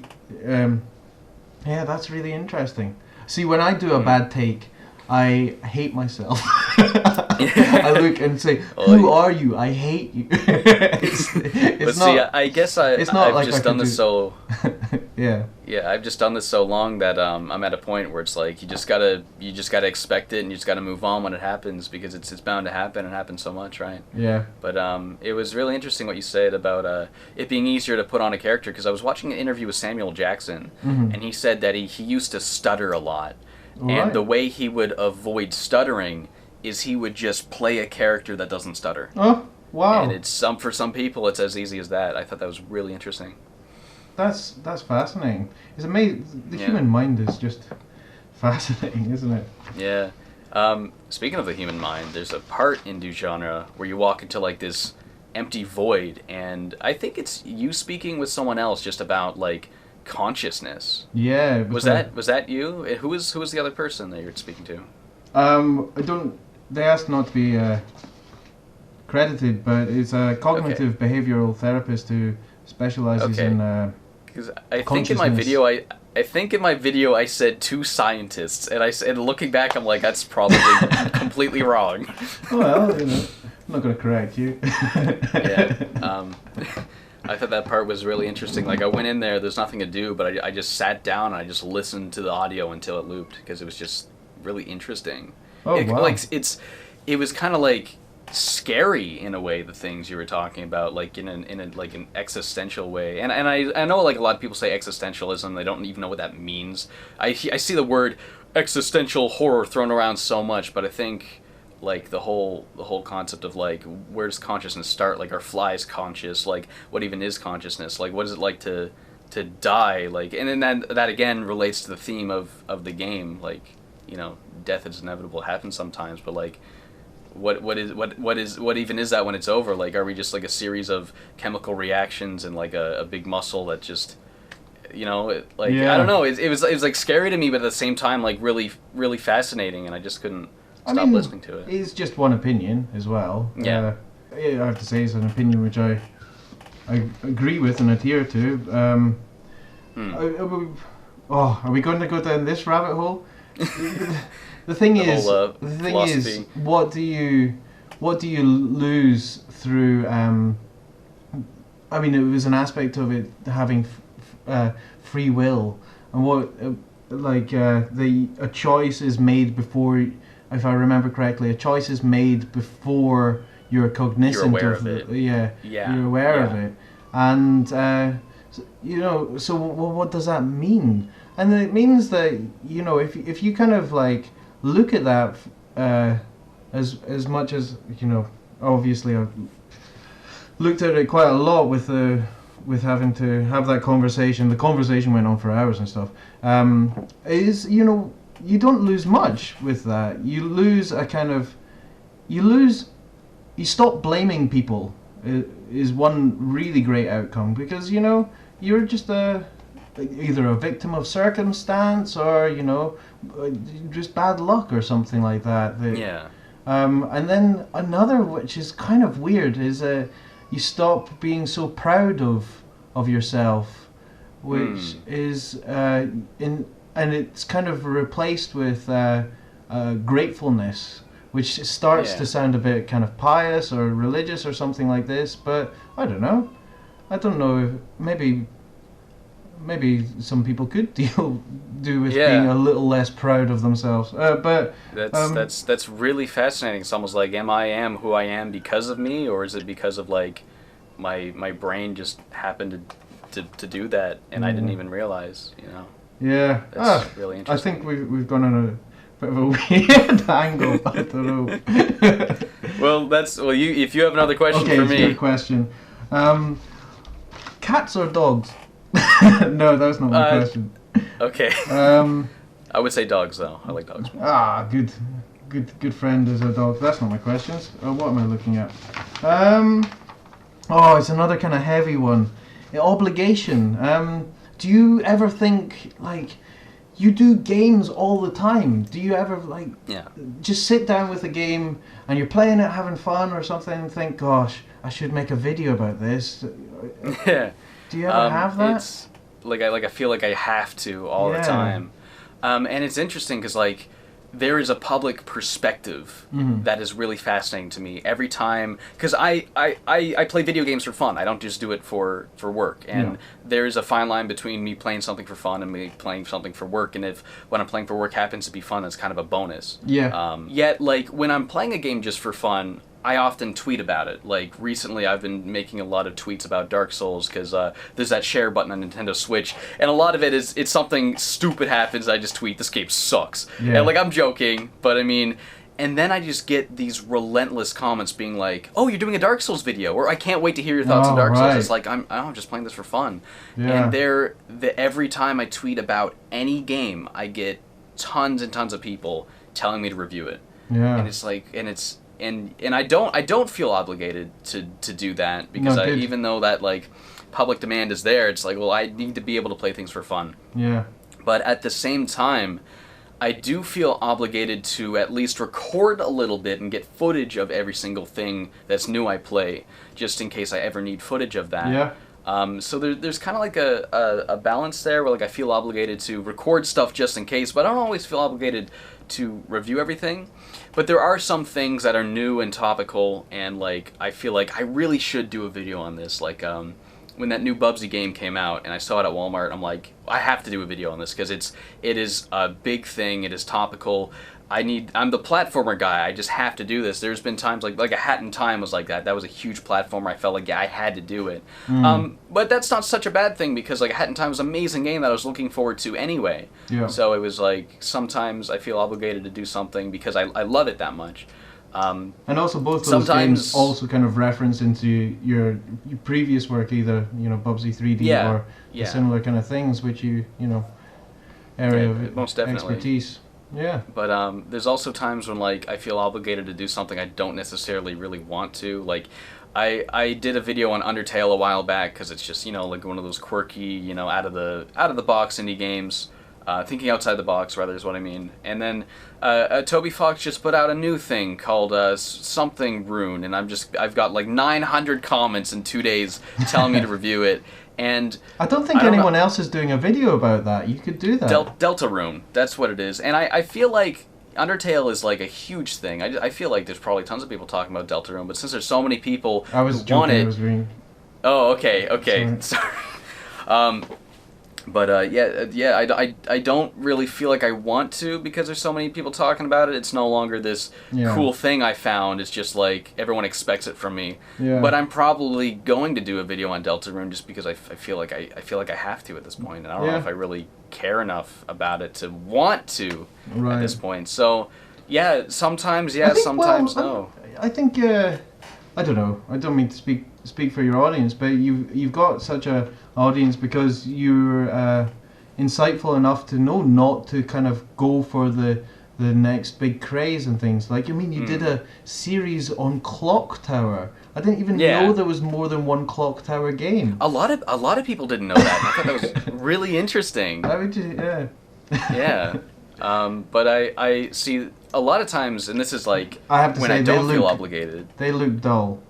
that's really interesting. See, when I do a bad take, I hate myself. I look and say, "Who are you? I hate you." It's not. See, I guess I've just done this so. Yeah, I've just done this so long that I'm at a point where it's like you just gotta expect it, and you just gotta move on when it happens, because it's bound to happen and happens so much, right? Yeah. But it was really interesting what you said about it being easier to put on a character, because I was watching an interview with Samuel Jackson, and he said that he used to stutter a lot. And the way he would avoid stuttering is he would just play a character that doesn't stutter. Oh, wow. And for some people it's as easy as that. I thought that was really interesting. That's fascinating. It's amazing. The human mind is just fascinating, isn't it? Yeah. Speaking of the human mind, there's a part in Dujanah where you walk into like this empty void, and I think it's you speaking with someone else just about like consciousness. Yeah. Was that you? Who was the other person that you were speaking to? I don't. They asked not to be credited, but it's a cognitive behavioral therapist who specializes in. Because I think in my video, I think in my video I said 2 scientists, and looking back, I'm like, that's probably completely wrong. Well, you know, I'm not going to correct you. Yeah. I thought that part was really interesting. Like, I went in there, there's nothing to do, but I just sat down and I just listened to the audio until it looped, because it was just really interesting. Oh, wow. Like, it was kind of like scary in a way, the things you were talking about, like in an existential way. And I know, like, a lot of people say existentialism, they don't even know what that means. I see the word existential horror thrown around so much, but I think, like, the whole concept of, like, where does consciousness start? Like, are flies conscious? Like, what even is consciousness? Like, what is it like to die? Like, and then that again relates to the theme of the game. Like, you know, death is inevitable, it happens sometimes, but, like, what even is that when it's over? Like, are we just like a series of chemical reactions and like a big muscle that just, you know, I don't know. It was like scary to me, but at the same time, like, really, really fascinating, and I just couldn't stop listening to it. It's just one opinion as well. Yeah. I have to say it's an opinion which I agree with and adhere to. Are we going to go down this rabbit hole? The thing is, what do you lose through? I mean, it was an aspect of it having free will, and what a choice is made before. If I remember correctly, a choice is made before you're cognizant of it. You're aware of it, and you know. So, what does that mean? And it means that, you know, if you kind of like look at that as much as, you know, obviously I've looked at it quite a lot with having to have that conversation. The conversation went on for hours and stuff. Is, you know, you don't lose much with that. You lose you stop blaming people is one really great outcome, because, you know, you're just either a victim of circumstance or, you know, just bad luck or something like that. And then another, which is kind of weird, is you stop being so proud of yourself, which is and it's kind of replaced with gratefulness, which starts to sound a bit kind of pious or religious or something like this. But I don't know if maybe some people could do with being a little less proud of themselves. But that's really fascinating. It's almost like, am who I am because of me, or is it because of, like, my brain just happened to do that and I didn't even realize, you know? Yeah. That's really interesting. I think we've gone on a bit of a weird angle. I don't know. If you have another question for me. Okay, good question. Cats or dogs? No, that's not my question. Okay. I would say dogs, though. I like dogs. Good friend is a dog. That's not my questions. What am I looking at? It's another kind of heavy one. Obligation. Do you ever think, like, you do games all the time? Do you ever, like, just sit down with a game and you're playing it, having fun or something, and think, gosh, I should make a video about this? Yeah. Do you ever have that? It's like I feel like I have to all the time, and it's interesting because, like, there is a public perspective that is really fascinating to me every time, because I play video games for fun. I don't just do it for work, and there's a fine line between me playing something for fun and me playing something for work. And if what I'm playing for work happens to be fun, it's kind of a bonus. Yet, like, when I'm playing a game just for fun, I often tweet about it. Like, recently I've been making a lot of tweets about Dark Souls because there's that share button on Nintendo Switch, and a lot of it is, it's something stupid happens, I just tweet, this game sucks. And, like, I'm joking, but I mean, and then I just get these relentless comments being like, oh, you're doing a Dark Souls video, or I can't wait to hear your thoughts on Dark Souls. It's like, I'm just playing this for fun. And every time I tweet about any game, I get tons and tons of people telling me to review it. And it's like, and I don't feel obligated to do that, because even though that, like, public demand is there, it's like, well, I need to be able to play things for fun. But at the same time, I do feel obligated to at least record a little bit and get footage of every single thing that's new I play, just in case I ever need footage of that. Yeah. So there's kind of like a balance there where like I feel obligated to record stuff just in case, but I don't always feel obligated to review everything. But there are some things that are new and topical, and like I feel like I really should do a video on this. Like when that new Bubsy game came out and I saw it at Walmart, I'm like, I have to do a video on this because it is a big thing. It is topical. I'm the platformer guy. I just have to do this. There's been times like A Hat in Time was like that. That was a huge platformer. I felt like I had to do it. But that's not such a bad thing because like A Hat in Time was an amazing game that I was looking forward to anyway. Yeah. So it was like sometimes I feel obligated to do something because I love it that much. And also both those games also kind of reference into your previous work, either Bubsy 3D or similar kind of things, which area of most definitely. expertise. Yeah. But there's also times when like I feel obligated to do something I don't necessarily really want to. Like I did a video on Undertale a while back because it's just like one of those quirky out of the box indie games. Thinking outside the box, rather, is what I mean. And then Toby Fox just put out a new thing called something Rune, and I've got like 900 comments in 2 days telling me to review it. And I don't think anyone else is doing a video about that. You could do that. Deltarune, that's what it is. And I feel like Undertale is like a huge thing. I feel like there's probably tons of people talking about Deltarune, but since there's so many people who want it... Oh, okay. Sorry. But I don't really feel like I want to because there's so many people talking about it. It's no longer this cool thing I found. It's just like everyone expects it from me. Yeah. But I'm probably going to do a video on Deltarune just because I feel like I have to at this point, and I don't know if I really care enough about it to want to at this point. So sometimes sometimes no. I think I don't know. I don't mean to speak for your audience, but you've got such a audience because you're insightful enough to know not to kind of go for the next big craze and things. Like, you did a series on Clock Tower. I didn't even know there was more than one Clock Tower game. A lot of people didn't know that. I thought that was really interesting. Yeah. But I see a lot of times, and this is like I have to when say I don't feel obligated. They look dull.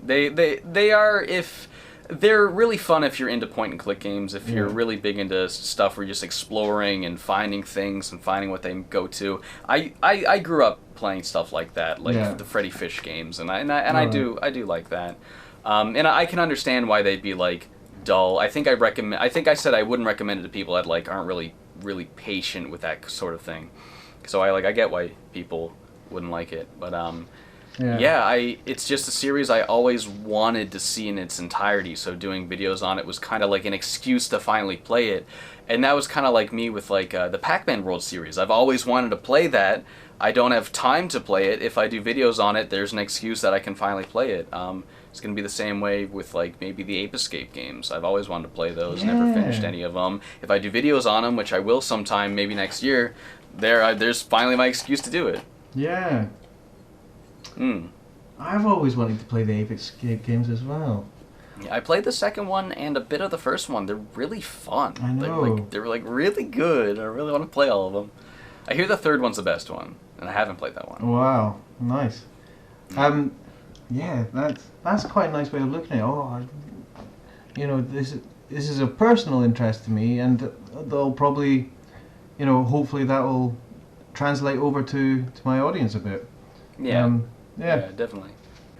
They are if they're really fun if you're into point and click games. If you're really big into stuff where you're just exploring and finding things and finding what they go to. I grew up playing stuff like that, like the Freddy Fish games, and I do like that. And I can understand why they'd be like dull. I think I said I wouldn't recommend it to people that like aren't really patient with that sort of thing. So I get why people wouldn't like it, but it's just a series I always wanted to see in its entirety. So doing videos on it was kind of like an excuse to finally play it, and that was kind of like me with like the Pac-Man World series. I've always wanted to play that. I don't have time to play it. If I do videos on it, there's an excuse that I can finally play it. It's going to be the same way with like maybe the Ape Escape games. I've always wanted to play those, never finished any of them. If I do videos on them, which I will sometime, maybe next year, there's finally my excuse to do it. Yeah. I've always wanted to play the Ape Escape games as well. Yeah, I played the second one and a bit of the first one. They're really fun. I know. They're really good. I really want to play all of them. I hear the third one's the best one, and I haven't played that one. Wow, nice. That's quite a nice way of looking at it. This is a personal interest to me, and they'll probably, hopefully that will translate over to my audience a bit. Yeah, definitely.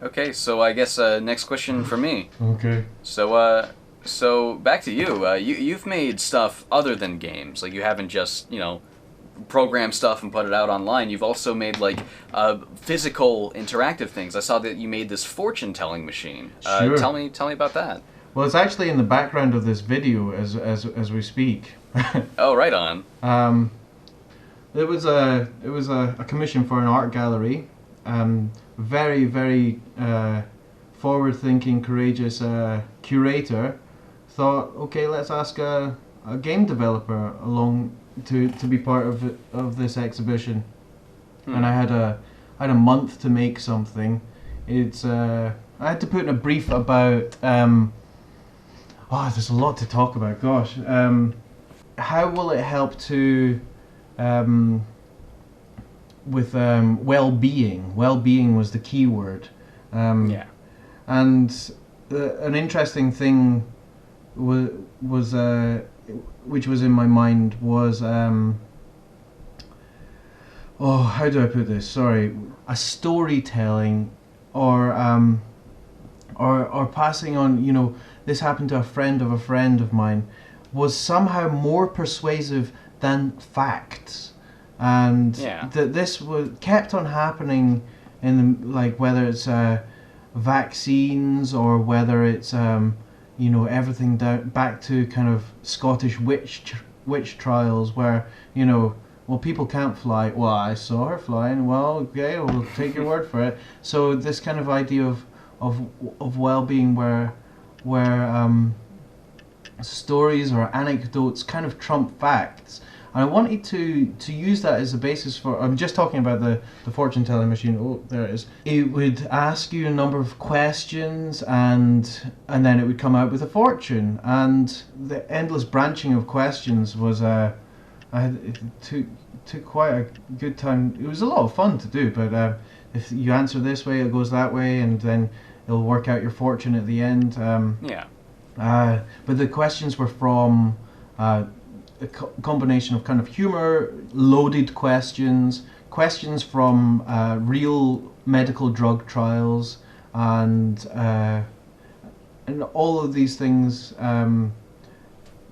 Okay, so I guess next question for me. Okay. So back to you. You've made stuff other than games. Like you haven't just program stuff and put it out online. You've also made like physical interactive things. I saw that you made this fortune telling machine. Sure. Tell me about that. Well, it's actually in the background of this video as we speak. Oh, right on. It was a commission for an art gallery. Very, very forward-thinking, courageous curator thought, okay, let's ask a game developer along to be part of this exhibition. And I had a month to make something. I had to put in a brief about. There's a lot to talk about. Gosh, how will it help to well-being. Well-being was the key word. And an interesting thing was which was in my mind was how do I put this? Sorry, a storytelling or passing on. You know, this happened to a friend of mine, was somehow more persuasive than facts, and that this was kept on happening in the, like whether it's vaccines or whether it's you know, everything down back to kind of Scottish witch trials where, you know, well, people can't fly. Well, I saw her flying. Well, okay, we'll take your word for it. So this kind of idea of well-being where stories or anecdotes kind of trump facts. And I wanted to use that as a basis for, I'm just talking about the fortune telling machine. Oh, there it is. It would ask you a number of questions and then it would come out with a fortune. And the endless branching of questions was it took quite a good time. It was a lot of fun to do, but if you answer this way, it goes that way, and then it'll work out your fortune at the end. But the questions were from a combination of kind of humor, loaded questions from real medical drug trials, and all of these things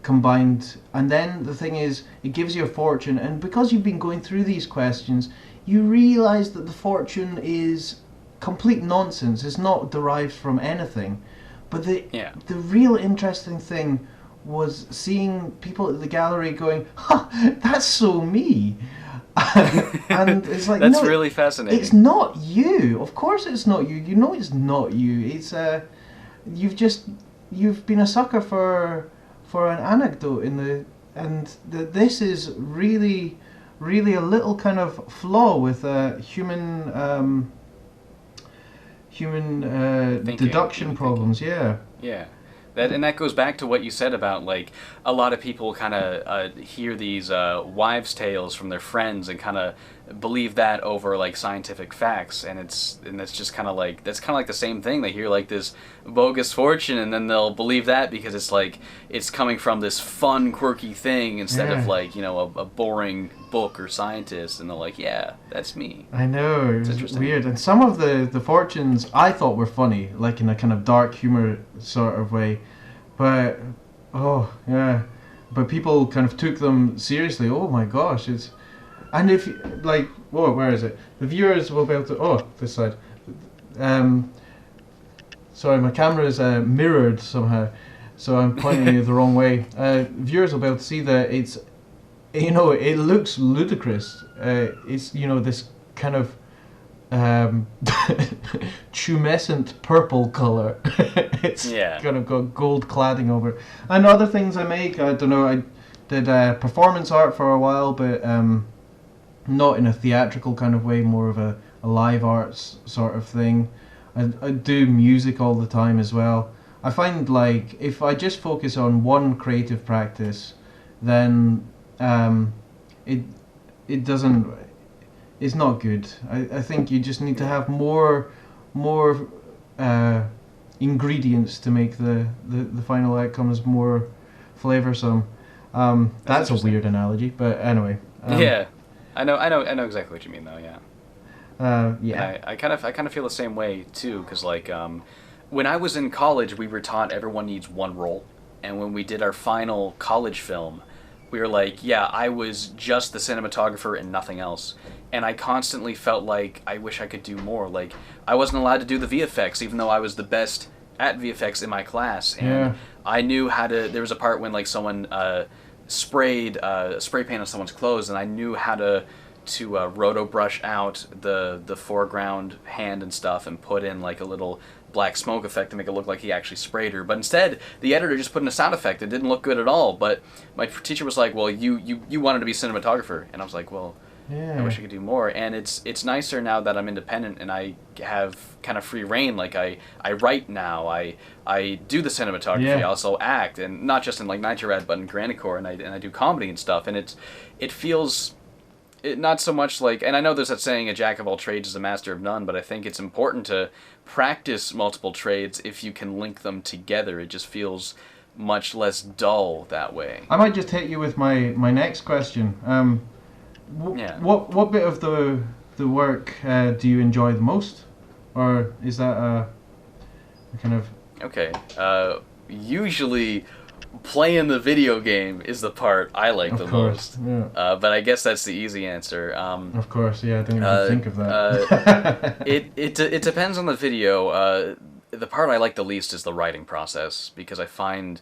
combined. And then the thing is, it gives you a fortune, and because you've been going through these questions, you realize that the fortune is complete nonsense. It's not derived from anything. But the real interesting thing was seeing people at the gallery going, "Ha, that's so me," and it's like, that's no, really fascinating. It's not you. Of course, it's not you. You know, it's not you. It's you've been a sucker for an anecdote this is really a little kind of flaw with human deduction problems. Yeah. That goes back to what you said about, like, a lot of people kind of hear these wives' tales from their friends and kind of believe that over, like, scientific facts, and it's just kind of like, that's kind of like the same thing. They hear, like, this bogus fortune, and then they'll believe that because it's like it's coming from this fun, quirky thing instead of, like, you know, a boring book or scientist, and they're like, yeah, that's me. I know, it's weird. And some of the fortunes I thought were funny, like in a kind of dark humor sort of way, but but people kind of took them seriously. Oh my gosh, it's, and if like, whoa, where is it? The viewers will be able to, this side. Sorry, my camera is mirrored somehow, so I'm pointing the wrong way. Viewers will be able to see that it's, you know, it looks ludicrous. It's, you know, this kind of tumescent purple color. It's kind of got gold cladding over it. And other things I make, I don't know, I did performance art for a while, but not in a theatrical kind of way, more of a live arts sort of thing. I do music all the time as well. I find, like, if I just focus on one creative practice, then it doesn't, it's not good. I think you just need to have more ingredients to make the final outcomes more flavoursome. That's a weird analogy, but anyway. I know exactly what you mean, though. I kind of feel the same way too, because, like, when I was in college, we were taught everyone needs one role, and when we did our final college film, we were like, I was just the cinematographer and nothing else. And I constantly felt like I wish I could do more. Like, I wasn't allowed to do the VFX, even though I was the best at VFX in my class. And I knew how to, there was a part when, like, someone sprayed spray paint on someone's clothes, and I knew how to roto brush out the foreground hand and stuff and put in, like, a little black smoke effect to make it look like he actually sprayed her. But instead, the editor just put in a sound effect. It didn't look good at all. But my teacher was like, well, you wanted to be cinematographer. And I was like, well, I wish I could do more. And it's nicer now that I'm independent and I have kind of free reign. Like, I write now. I do the cinematography. I also act, and not just in, like, Nitro Rad, but in Grannycore, and I do comedy and stuff. And it feels not so much like, and I know there's that saying, a jack of all trades is a master of none, but I think it's important to practice multiple trades if you can link them together. It just feels much less dull that way. I might just hit you with my next question. What bit of the work do you enjoy the most? Or is that a kind of... Okay, usually playing the video game is the part I like the most. Yeah. But I guess that's the easy answer. Of course, yeah, I didn't even think of that. It depends on the video. The part I like the least is the writing process, because I find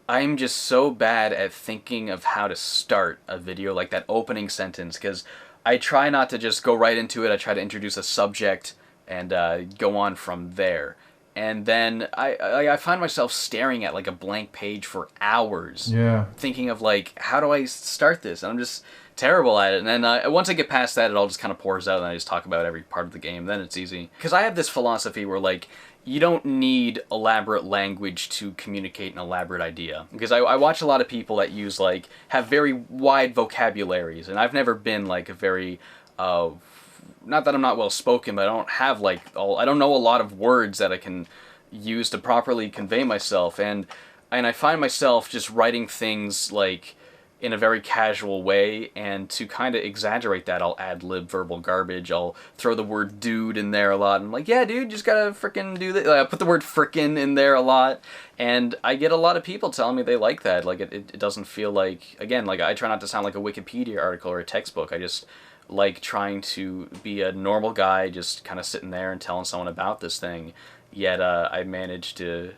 I'm just so bad at thinking of how to start a video, like that opening sentence, because I try not to just go right into it. I try to introduce a subject and go on from there. And then I find myself staring at like a blank page for hours, thinking of like, how do I start this? And I'm just terrible at it. And then once I get past that, it all just kind of pours out, and I just talk about every part of the game. Then it's easy. Because I have this philosophy where like, you don't need elaborate language to communicate an elaborate idea. Because I watch a lot of people that use like, have very wide vocabularies, and I've never been like a very... not that I'm not well spoken, but I don't have like I don't know a lot of words that I can use to properly convey myself, and I find myself just writing things like in a very casual way, and to kind of exaggerate that, I'll ad-lib verbal garbage. I'll throw the word dude in there a lot. I'm like, yeah, dude, just gotta frickin' do that. I put the word frickin' in there a lot, and I get a lot of people telling me they like that. Like, it doesn't feel like, again, like I try not to sound like a Wikipedia article or a textbook. I just like trying to be a normal guy, just kind of sitting there and telling someone about this thing. Yet I managed to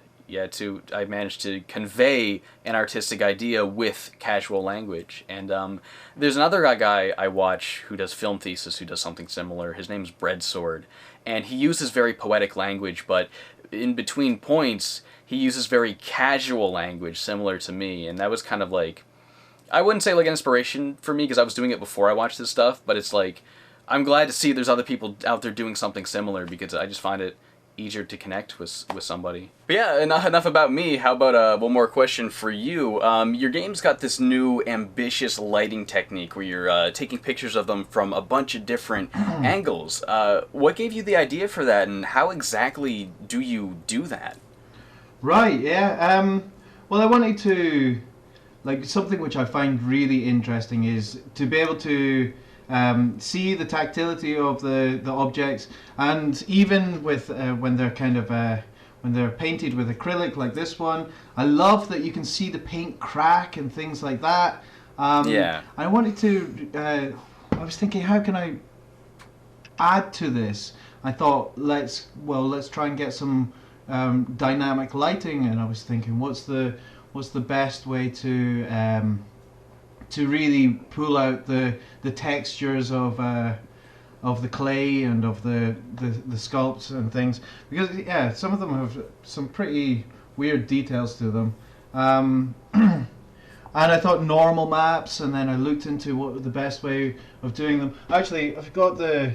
convey an artistic idea with casual language. And there's another guy I watch who does film thesis who does something similar. His name's Breadsword, and he uses very poetic language, but in between points he uses very casual language similar to me, and that was kind of like, I wouldn't say like an inspiration for me, because I was doing it before I watched this stuff, but it's like, I'm glad to see there's other people out there doing something similar, because I just find it easier to connect with somebody. But yeah, enough about me. How about one more question for you? Your game's got this new ambitious lighting technique where you're taking pictures of them from a bunch of different angles. What gave you the idea for that, and how exactly do you do that? Right, yeah. Well, I wanted to... Like, something which I find really interesting is to be able to see the tactility of the objects, and even with when they're kind of when they're painted with acrylic like this one, I love that you can see the paint crack and things like that. I wanted to. I was thinking, how can I add to this? I thought, let's try and get some dynamic lighting, and I was thinking, what's the best way to really pull out the textures of the clay and of the sculpts and things, because some of them have some pretty weird details to them, and I thought normal maps, and then I looked into what the best way of doing them. Actually, I've got the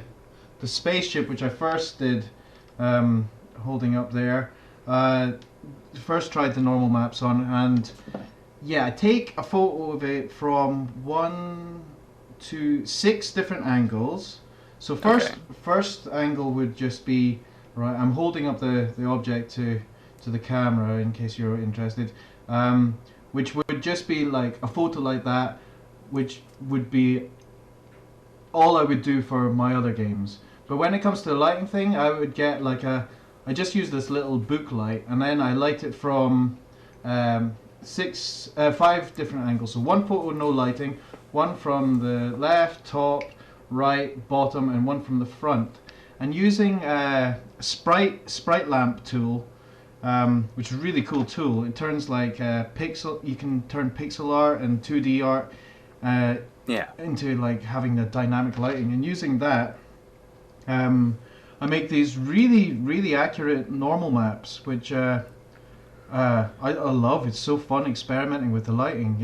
spaceship which I first did, holding up there. First tried the normal maps on, and I take a photo of it from 1 to 6 different angles. So first angle would just be, right, I'm holding up the object to the camera in case you're interested, which would just be like a photo like that, which would be all I would do for my other games. But when it comes to the lighting thing, I would get like I just use this little book light, and then I light it from 5 different angles. So one photo, no lighting, one from the left, top, right, bottom, and one from the front. And using a sprite lamp tool, which is a really cool tool. It turns like pixel. You can turn pixel art and 2D art into like having the dynamic lighting. And using that, I make these really, really accurate normal maps, which I love. It's so fun experimenting with the lighting.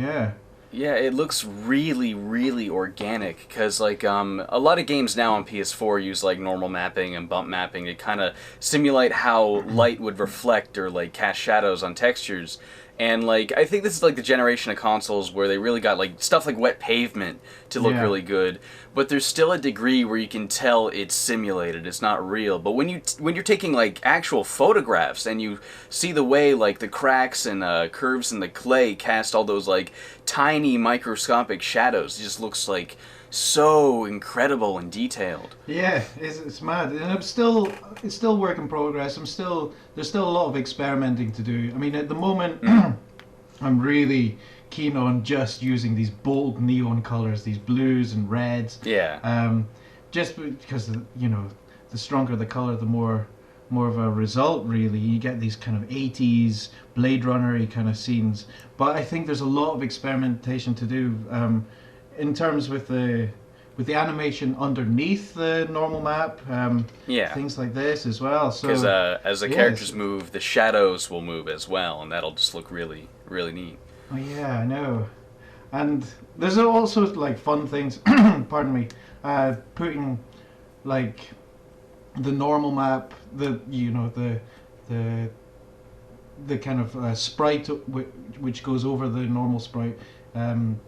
Yeah, it looks really, really organic, because like a lot of games now on PS4 use like normal mapping and bump mapping to kind of simulate how light would reflect or like cast shadows on textures. And like I think this is like the generation of consoles where they really got like stuff like Wet Pavement to look really good, but there's still a degree where you can tell it's simulated, it's not real. But when you're taking like actual photographs and you see the way like the cracks and curves in the clay cast all those like tiny microscopic shadows, it just looks like so incredible and detailed. Yeah, it's mad, and it's still work in progress. There's still a lot of experimenting to do. I mean, at the moment, I'm really keen on just using these bold neon colors, these blues and reds. Yeah. Just because the stronger the color, the more of a result. Really, you get these kind of 80s Blade Runner-y kind of scenes. But I think there's a lot of experimentation to do. In terms with the animation underneath the normal map, things like this as well. So because as the characters move, the shadows will move as well, and that'll just look really, really neat. Oh yeah, I know. And there's also like fun things. Pardon me. Putting like the normal map, the kind of sprite which goes over the normal sprite.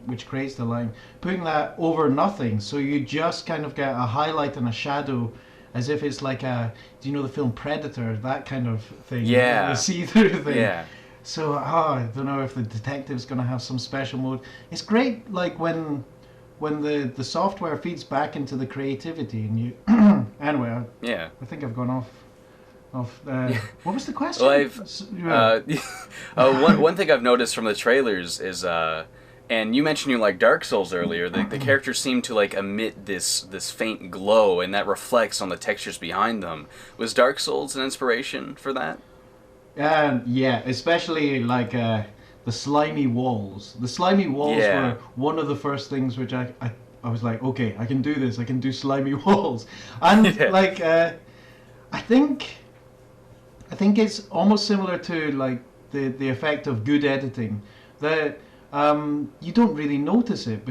Which creates the line, putting that over nothing, so you just kind of get a highlight and a shadow, as if it's like do you know the film Predator, that kind of thing? Yeah. The see-through thing. Yeah. So I don't know if the detective's going to have some special mode. It's great, like when the software feeds back into the creativity, and you anyway. I think I've gone off. What was the question? Well, one thing I've noticed from the trailers is, and you mentioned you like Dark Souls earlier. The characters seem to like emit this faint glow, and that reflects on the textures behind them. Was Dark Souls an inspiration for that? Yeah, especially like the slimy walls. The slimy walls were one of the first things which I was like, okay, I can do this. I can do slimy walls, and like I think it's almost similar to like the effect of good editing, that you don't really notice it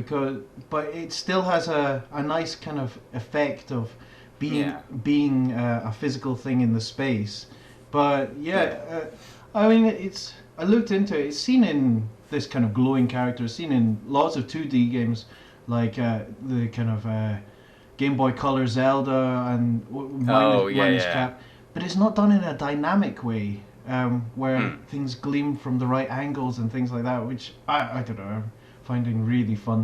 but it still has a nice kind of effect of being a physical thing in the space. But I mean, I looked into it. It's seen in this kind of glowing character, seen in lots of 2D games, like the kind of Game Boy Color Zelda and Minus Cap. But it's not done in a dynamic way, where things gleam from the right angles and things like that, which I don't know, I'm finding really fun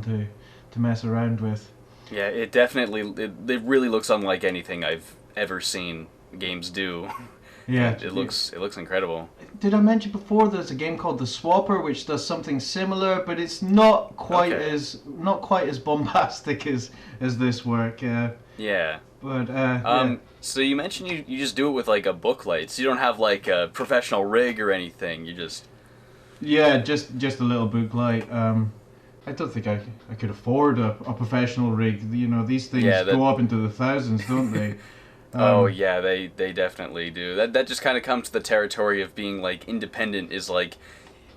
to mess around with. Yeah, it definitely, it really looks unlike anything I've ever seen games do. Yeah, it looks incredible. Did I mention before there's a game called The Swapper which does something similar, but it's not quite as bombastic as this work. Yeah. But so you mentioned you just do it with like a booklight, so you don't have like a professional rig or anything. You just just a little booklight. I don't think I could afford a professional rig. You know, these things go up into the thousands, don't they? They definitely do. That just kind of comes to the territory of being like independent. Is like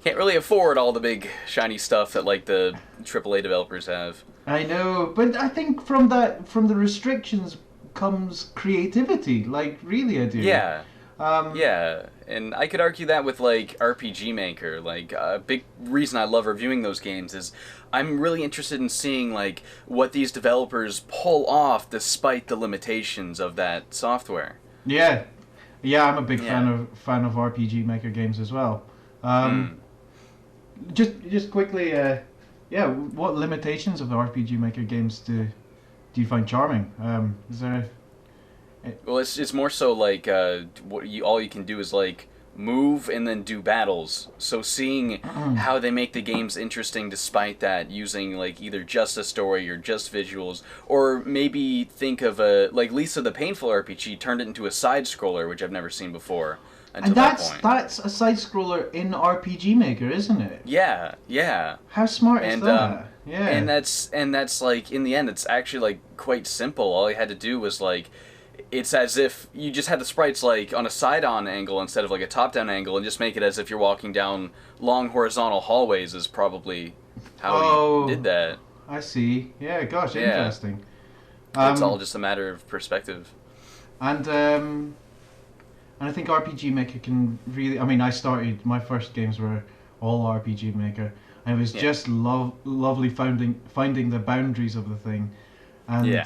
can't really afford all the big shiny stuff that like the AAA developers have. I know, but I think from the restrictions comes creativity. Like really, I do. Yeah. And I could argue that with like RPG Maker. Like a big reason I love reviewing those games is I'm really interested in seeing like what these developers pull off despite the limitations of that software. Yeah, I'm a big fan of RPG Maker games as well. Just quickly, what limitations of the RPG Maker games do you find charming? Is there? Well, it's more so like all you can do is like move and then do battles. So seeing how they make the games interesting despite that, using like either just a story or just visuals, or maybe think of like Lisa the Painful RPG turned it into a side scroller, which I've never seen before. And that's a side scroller in RPG Maker, isn't it? Yeah. How smart is that? Yeah. And that's like in the end it's actually like quite simple. All you had to do was like it's as if you just had the sprites like on a side-on angle instead of like a top-down angle, and just make it as if you're walking down long horizontal hallways is probably how he did that. I see. Yeah, gosh, interesting. It's all just a matter of perspective. And I think RPG Maker can really. I mean, my first games were all RPG Maker, and it was just lovely finding the boundaries of the thing, and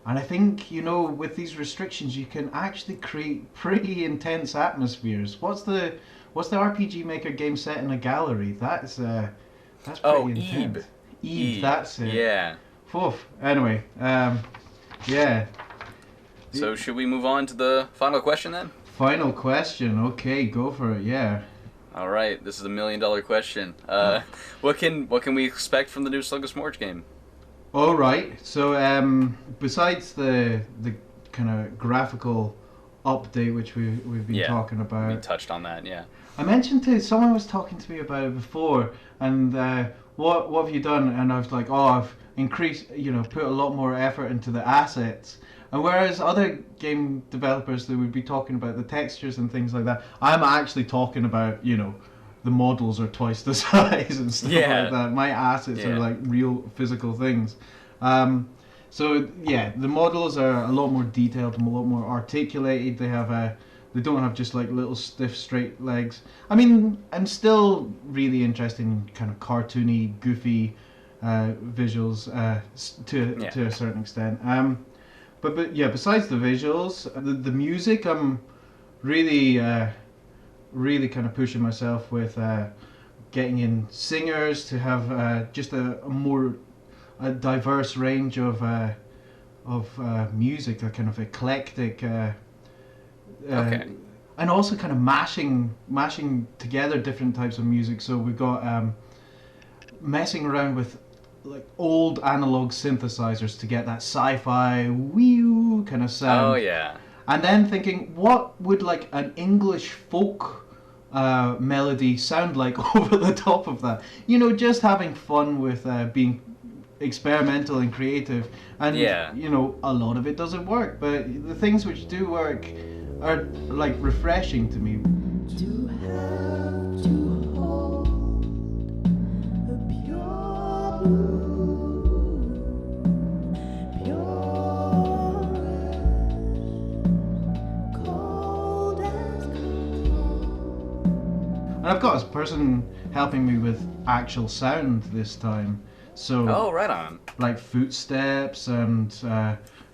I think, you know, with these restrictions, you can actually create pretty intense atmospheres. What's the RPG Maker game set in a gallery? That's pretty intense. Eve, that's it. Yeah. Oof. Anyway, yeah. So should we move on to the final question then? Final question. Okay, go for it. Yeah. All right. This is $1 million question. What can we expect from the new Sluggish Morss game? All right. So besides the kind of graphical update which we've been talking about, we touched on that. Yeah. I mentioned someone was talking to me about it before, and what have you done? And I was like, oh, I've increased, you know, put a lot more effort into the assets. And whereas other game developers, they would be talking about the textures and things like that, I'm actually talking about, you know, the models are twice the size and stuff like that. My assets are like real physical things. So yeah, the models are a lot more detailed, a lot more articulated. They don't have just like little stiff straight legs. I mean, I'm still really interested in kind of cartoony, goofy visuals to a certain extent. But yeah, besides the visuals, the music, I'm really kind of pushing myself with getting in singers to have just a more diverse range of music, a kind of eclectic. And also kind of mashing together different types of music. So we've got messing around with like old analog synthesizers to get that sci-fi wee kind of sound. Oh yeah. And then thinking, what would like an English folk melody sound like over the top of that? You know, just having fun with being experimental and creative. And you know, a lot of it doesn't work, but the things which do work are like refreshing to me. To have to hold a pure blue, pure cold as cold. And I've got a person helping me with actual sound this time. So right on. Like footsteps and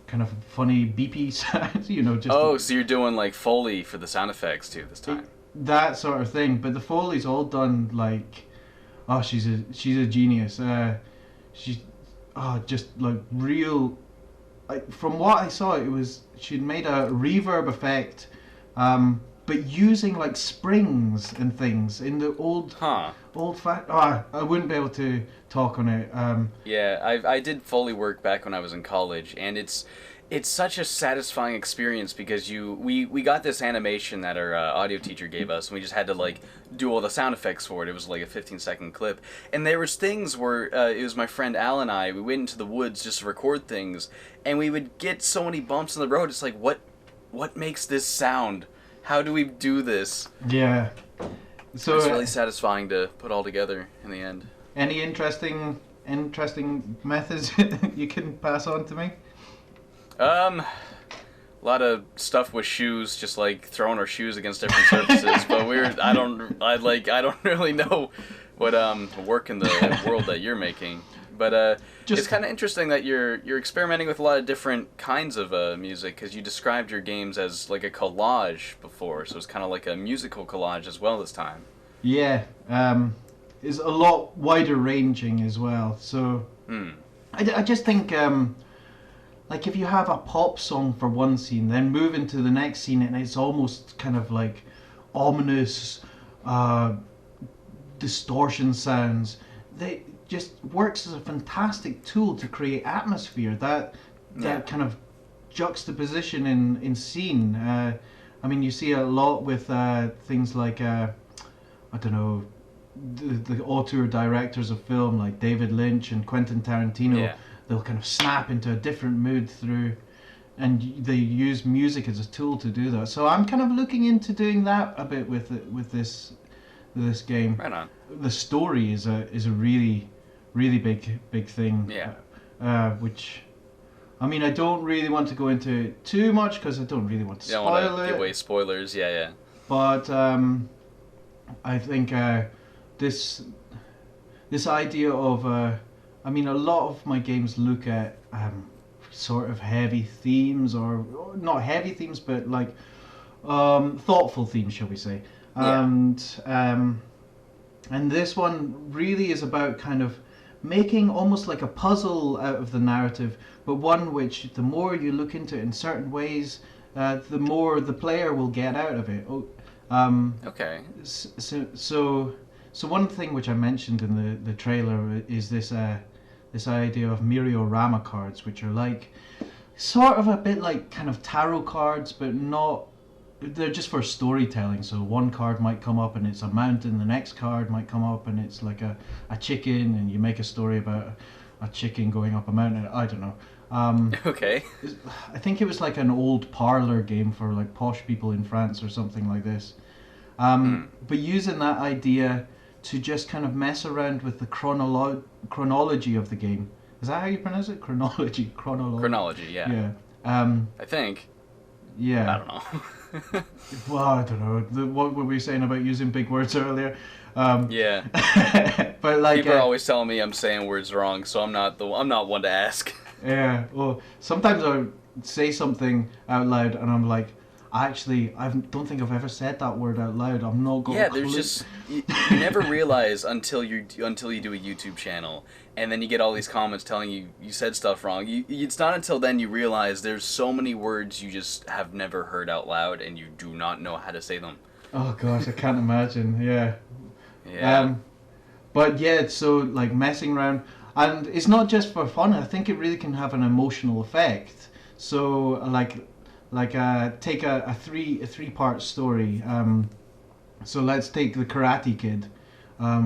kind of funny beepy sounds, you know. Just so you're doing like Foley for the sound effects too this time. That sort of thing, but the Foley's all done like, oh, she's a genius. She's just like real. Like from what I saw, she'd made a reverb effect, but using like springs and things in the old I wouldn't be able to talk on it. I did Foley work back when I was in college, and it's such a satisfying experience because we got this animation that our audio teacher gave us, and we just had to like do all the sound effects for it. It was like a 15-second clip, and there was things where it was my friend Al and I. We went into the woods just to record things, and we would get so many bumps in the road. It's like, what makes this sound? How do we do this? Yeah. So it's really satisfying to put all together in the end. Any interesting methods you can pass on to me? A lot of stuff with shoes, just like throwing our shoes against different surfaces. But I don't really know what work in the world that you're making. But it's kind of interesting that you're experimenting with a lot of different kinds of music, because you described your games as like a collage before, so it's kind of like a musical collage as well this time. Yeah, it's a lot wider ranging as well. So I just think like if you have a pop song for one scene, then move into the next scene, and it's almost kind of like ominous distortion sounds. They just works as a fantastic tool to create atmosphere. That kind of juxtaposition in scene. I mean, you see a lot with things like I don't know, the auteur directors of film like David Lynch and Quentin Tarantino. Yeah. They'll kind of snap into a different mood through, and they use music as a tool to do that. So I'm kind of looking into doing that a bit with this game. Right on. The story is a really big thing. Yeah. Which, I mean, I don't really want to go into it too much because I don't really want to spoil it. Give away spoilers. Yeah. But I think this idea of I mean, a lot of my games look at sort of heavy themes, or not heavy themes, but like thoughtful themes, shall we say? And this one really is about kind of making almost like a puzzle out of the narrative, but one which the more you look into it in certain ways, the more the player will get out of it. Okay. So one thing which I mentioned in the trailer is this idea of Miriorama cards, which are like sort of a bit like kind of tarot cards, but not. They're just for storytelling. So one card might come up and it's a mountain, the next card might come up and it's like a chicken, and you make a story about a chicken going up a mountain. I don't know. Okay. I think it was like an old parlor game for like posh people in France or something like this. But using that idea to just kind of mess around with the chronology of the game. Is that how you pronounce it? Chronology. Chronology, yeah. Yeah. I think. Yeah. I don't know. Well, I don't know. What were we saying about using big words earlier? Yeah. But like people are always telling me I'm saying words wrong, so I'm not one to ask. Yeah. Well, sometimes I say something out loud and I'm like, I don't think I've ever said that word out loud. I'm not going. Yeah, there's just you never realize until you do a YouTube channel, and then you get all these comments telling you said stuff wrong. It's not until then you realize there's so many words you just have never heard out loud, and you do not know how to say them. Oh gosh, I can't imagine. Yeah. Yeah. But yeah, so like messing around, and it's not just for fun. I think it really can have an emotional effect. So take a three-part story. So let's take the Karate Kid,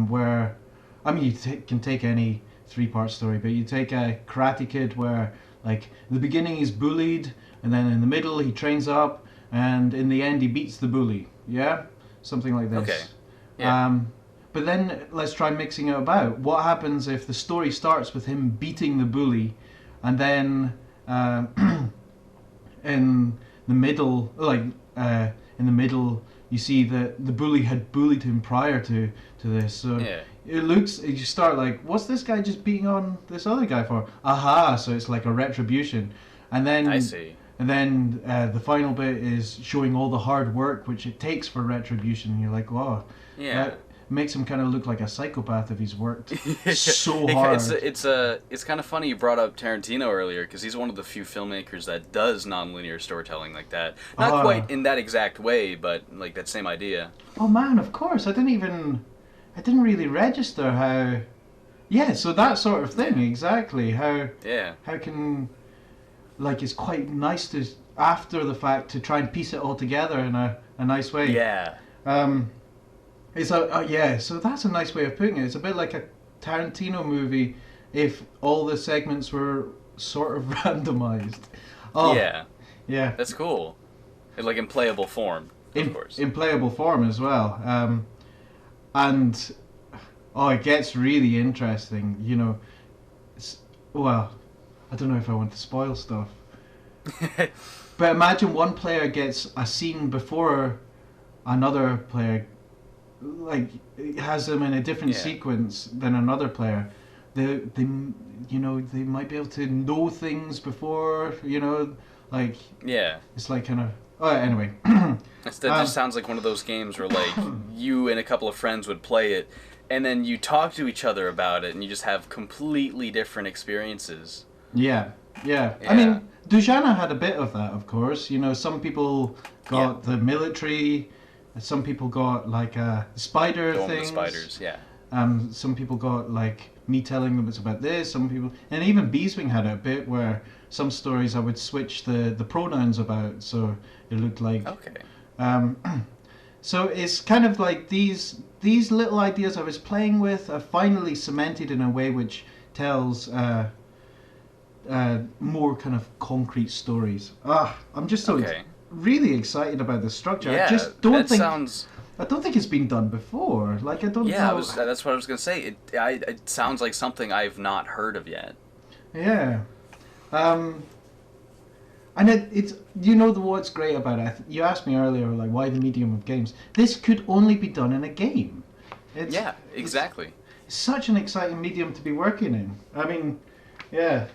where, I mean, you can take any three-part story, but you take a Karate Kid where, like, in the beginning he's bullied, and then in the middle he trains up, and in the end he beats the bully. Yeah, something like this. Okay. Yeah. But then let's try mixing it about. What happens if the story starts with him beating the bully, and then in the middle, you see that the bully had bullied him prior to this. So you start like, what's this guy just beating on this other guy for? Aha! So it's like a retribution, and then I see. And then the final bit is showing all the hard work which it takes for retribution. And you're like, wow, that makes him kind of look like a psychopath if he's worked so hard. It's kind of funny you brought up Tarantino earlier, because he's one of the few filmmakers that does nonlinear storytelling like that. Not quite in that exact way, but like that same idea. Oh man, of course. I didn't really register how. Yeah, so that sort of thing, exactly. How can, like, it's quite nice to, after the fact, to try and piece it all together in a nice way. Yeah. So that's a nice way of putting it. It's a bit like a Tarantino movie if all the segments were sort of randomized. Oh, yeah. That's cool. Like in playable form, of course. In playable form as well. And it gets really interesting, you know. Well, I don't know if I want to spoil stuff. But imagine one player gets a scene before another player, like, has them in a different sequence than another player. They might be able to know things before, like. Yeah. It's like kind of. Oh, anyway. That just sounds like one of those games where, like, you and a couple of friends would play it, and then you talk to each other about it, and you just have completely different experiences. Yeah. I mean, Dujanah had a bit of that, of course. Some people got the military. Some people got like spider things. The spiders, yeah. Some people got like me telling them it's about this. Some people, and even Beeswing had a bit where some stories I would switch the pronouns about, so it looked like. Okay. So it's kind of like these little ideas I was playing with are finally cemented in a way which tells more kind of concrete stories. I'm just so. Really excited about the structure. Yeah, I just don't think I don't think it's been done before. Like, I don't know. Yeah, that's what I was gonna say. It sounds like something I've not heard of yet. Yeah, and it's what's great about it. You asked me earlier, like, why the medium of games. This could only be done in a game. Yeah, exactly. It's such an exciting medium to be working in. I mean, yeah.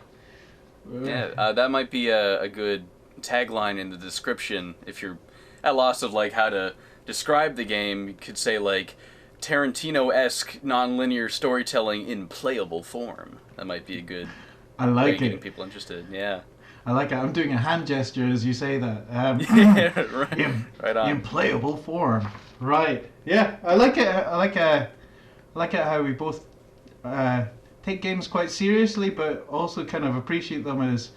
Yeah, that might be a good tagline in the description. If you're at loss of like how to describe the game, you could say like Tarantino-esque non-linear storytelling in playable form. That might be a good way of getting people interested. Yeah. I like it. I'm doing a hand gesture as you say that. Yeah, right. Right on. In playable form. Right. Yeah, I like it. I like it how we both take games quite seriously, but also kind of appreciate them as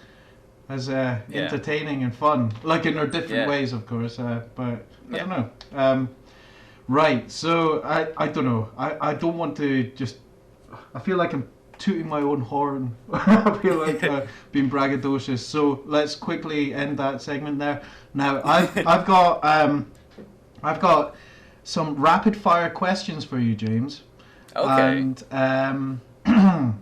entertaining and fun, like in our different ways, of course. But I don't know. Right. So I don't know. I don't want to just. I feel like I'm tooting my own horn. I feel like being braggadocious. So let's quickly end that segment there. Now I've got some rapid fire questions for you, James. Okay. And I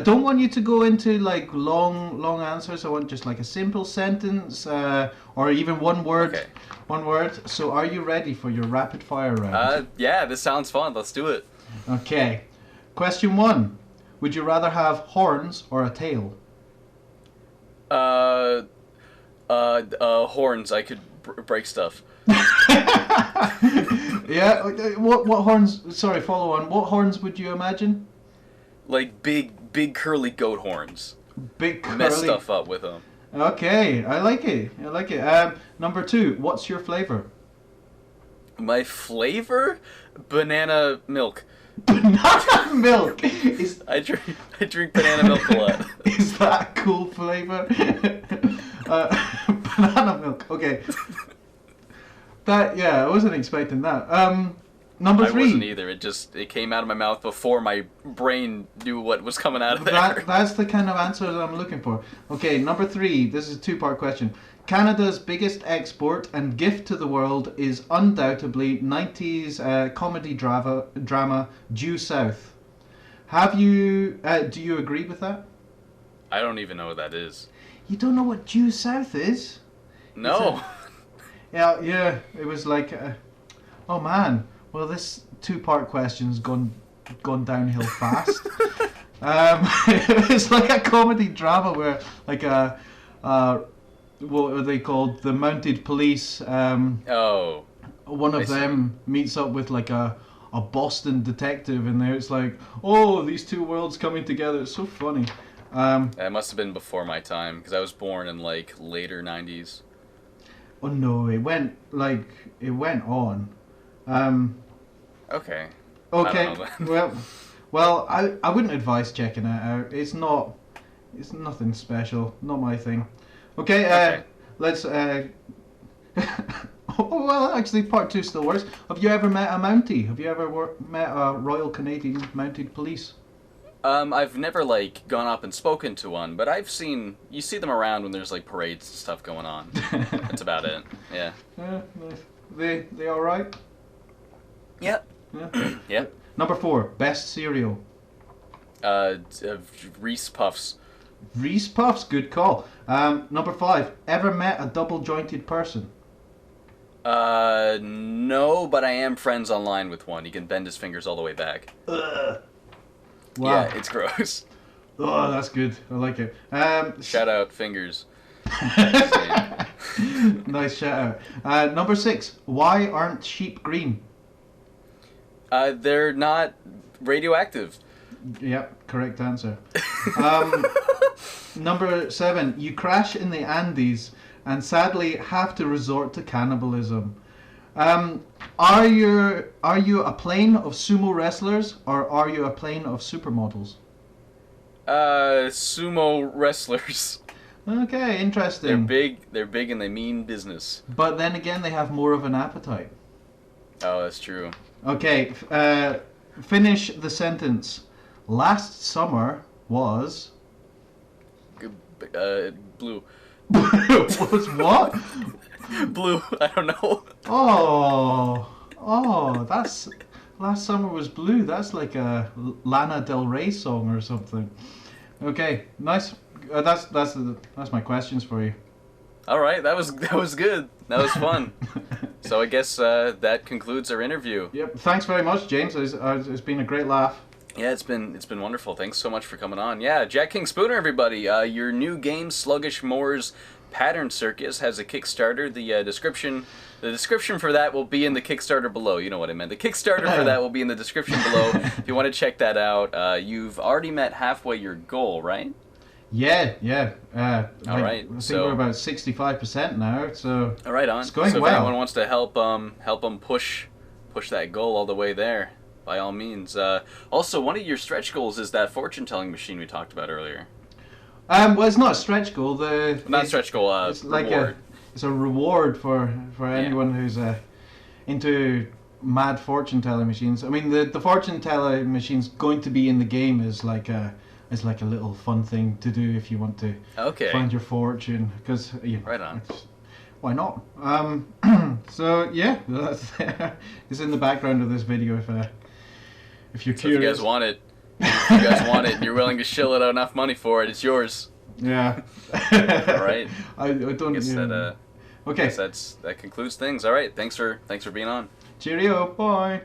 don't want you to go into like long answers. I want just like a simple sentence or even one word. Okay. One word. So are you ready for your rapid fire round? Yeah, this sounds fun. Let's do it. Okay. Question 1. Would you rather have horns or a tail? Horns. I could break stuff. Yeah. What horns? Sorry. Follow on. What horns would you imagine? Like big curly goat horns. Big curly. Mess stuff up with them. Okay, I like it. Number 2. What's your flavor? My flavor? Banana milk. Banana milk. I drink banana milk a lot. Is that a cool flavor? Banana milk. Okay. I wasn't expecting that. Number 3. I wasn't either. It came out of my mouth before my brain knew what was coming out of there. That's the kind of answer that I'm looking for. Okay, number 3. This is a 2-part question. Canada's biggest export and gift to the world is undoubtedly 90s comedy drama Due South. Do you agree with that? I don't even know what that is. You don't know what Due South is? No. Yeah. It was like, oh man. Well, this 2-part question's gone downhill fast. It's like a comedy drama where like what are they called? The mounted police. One of them meets up with like a Boston detective, and it's like, oh, these two worlds coming together. It's so funny. It must have been before my time because I was born in like later 90s. Oh no, it went on. Okay. Well, I wouldn't advise checking it out. It's nothing special. Not my thing. Okay. Let's. Well, actually, part 2 still works. Have you ever met a Mountie? Have you ever met a Royal Canadian Mounted Police? I've never like gone up and spoken to one, but you see them around when there's like parades and stuff going on. That's about it. Yeah. They all right? Yep. Yeah. Yep. Number 4, best cereal. Reese Puffs. Reese Puffs, good call. Number 5, ever met a double jointed person? No, but I am friends online with one. He can bend his fingers all the way back. Ugh. Wow. Yeah, it's gross. Oh, that's good. I like it. Shout out fingers. Nice shout out. Number 6, why aren't sheep green? They're not radioactive. Yep, correct answer. Number 7, you crash in the Andes and sadly have to resort to cannibalism. Are you a plane of sumo wrestlers or are you a plane of supermodels? Sumo wrestlers. Okay, interesting. They're big and they mean business. But then again, they have more of an appetite. Oh, that's true. Okay, finish the sentence. Last summer was... Blue. Was what? Blue. I don't know. That's Last Summer Was Blue. That's like a Lana Del Rey song or something. Okay, nice. That's my questions for you. All right, that was good. That was fun. So I guess that concludes our interview. Yep. Thanks very much, James. It's been a great laugh. Yeah, it's been wonderful. Thanks so much for coming on. Yeah, Jack King Spooner, everybody. Your new game, Sluggish Morss Pattern Circus, has a Kickstarter. The description for that will be in the Kickstarter below. You know what I meant. The Kickstarter for that will be in the description below. If you want to check that out, you've already met halfway your goal, right? Yeah. All right. I think we're about 65% now. So right on. It's going so well. If anyone wants to help them push that goal all the way there, by all means. Also, one of your stretch goals is that fortune-telling machine we talked about earlier. Well, it's not a stretch goal. Not stretch goal. It's like reward. It's a reward for anyone who's into mad fortune-telling machines. I mean, the fortune-telling machine's going to be in the game as like a little fun thing to do if you want to find your fortune. Because right on. Why not? So yeah, it's in the background of this video if you're curious. If you guys want it, and you're willing to shill out enough money for it, it's yours. Yeah. All right. I don't. Guess okay. That concludes things. All right. Thanks for being on. Cheerio. Bye.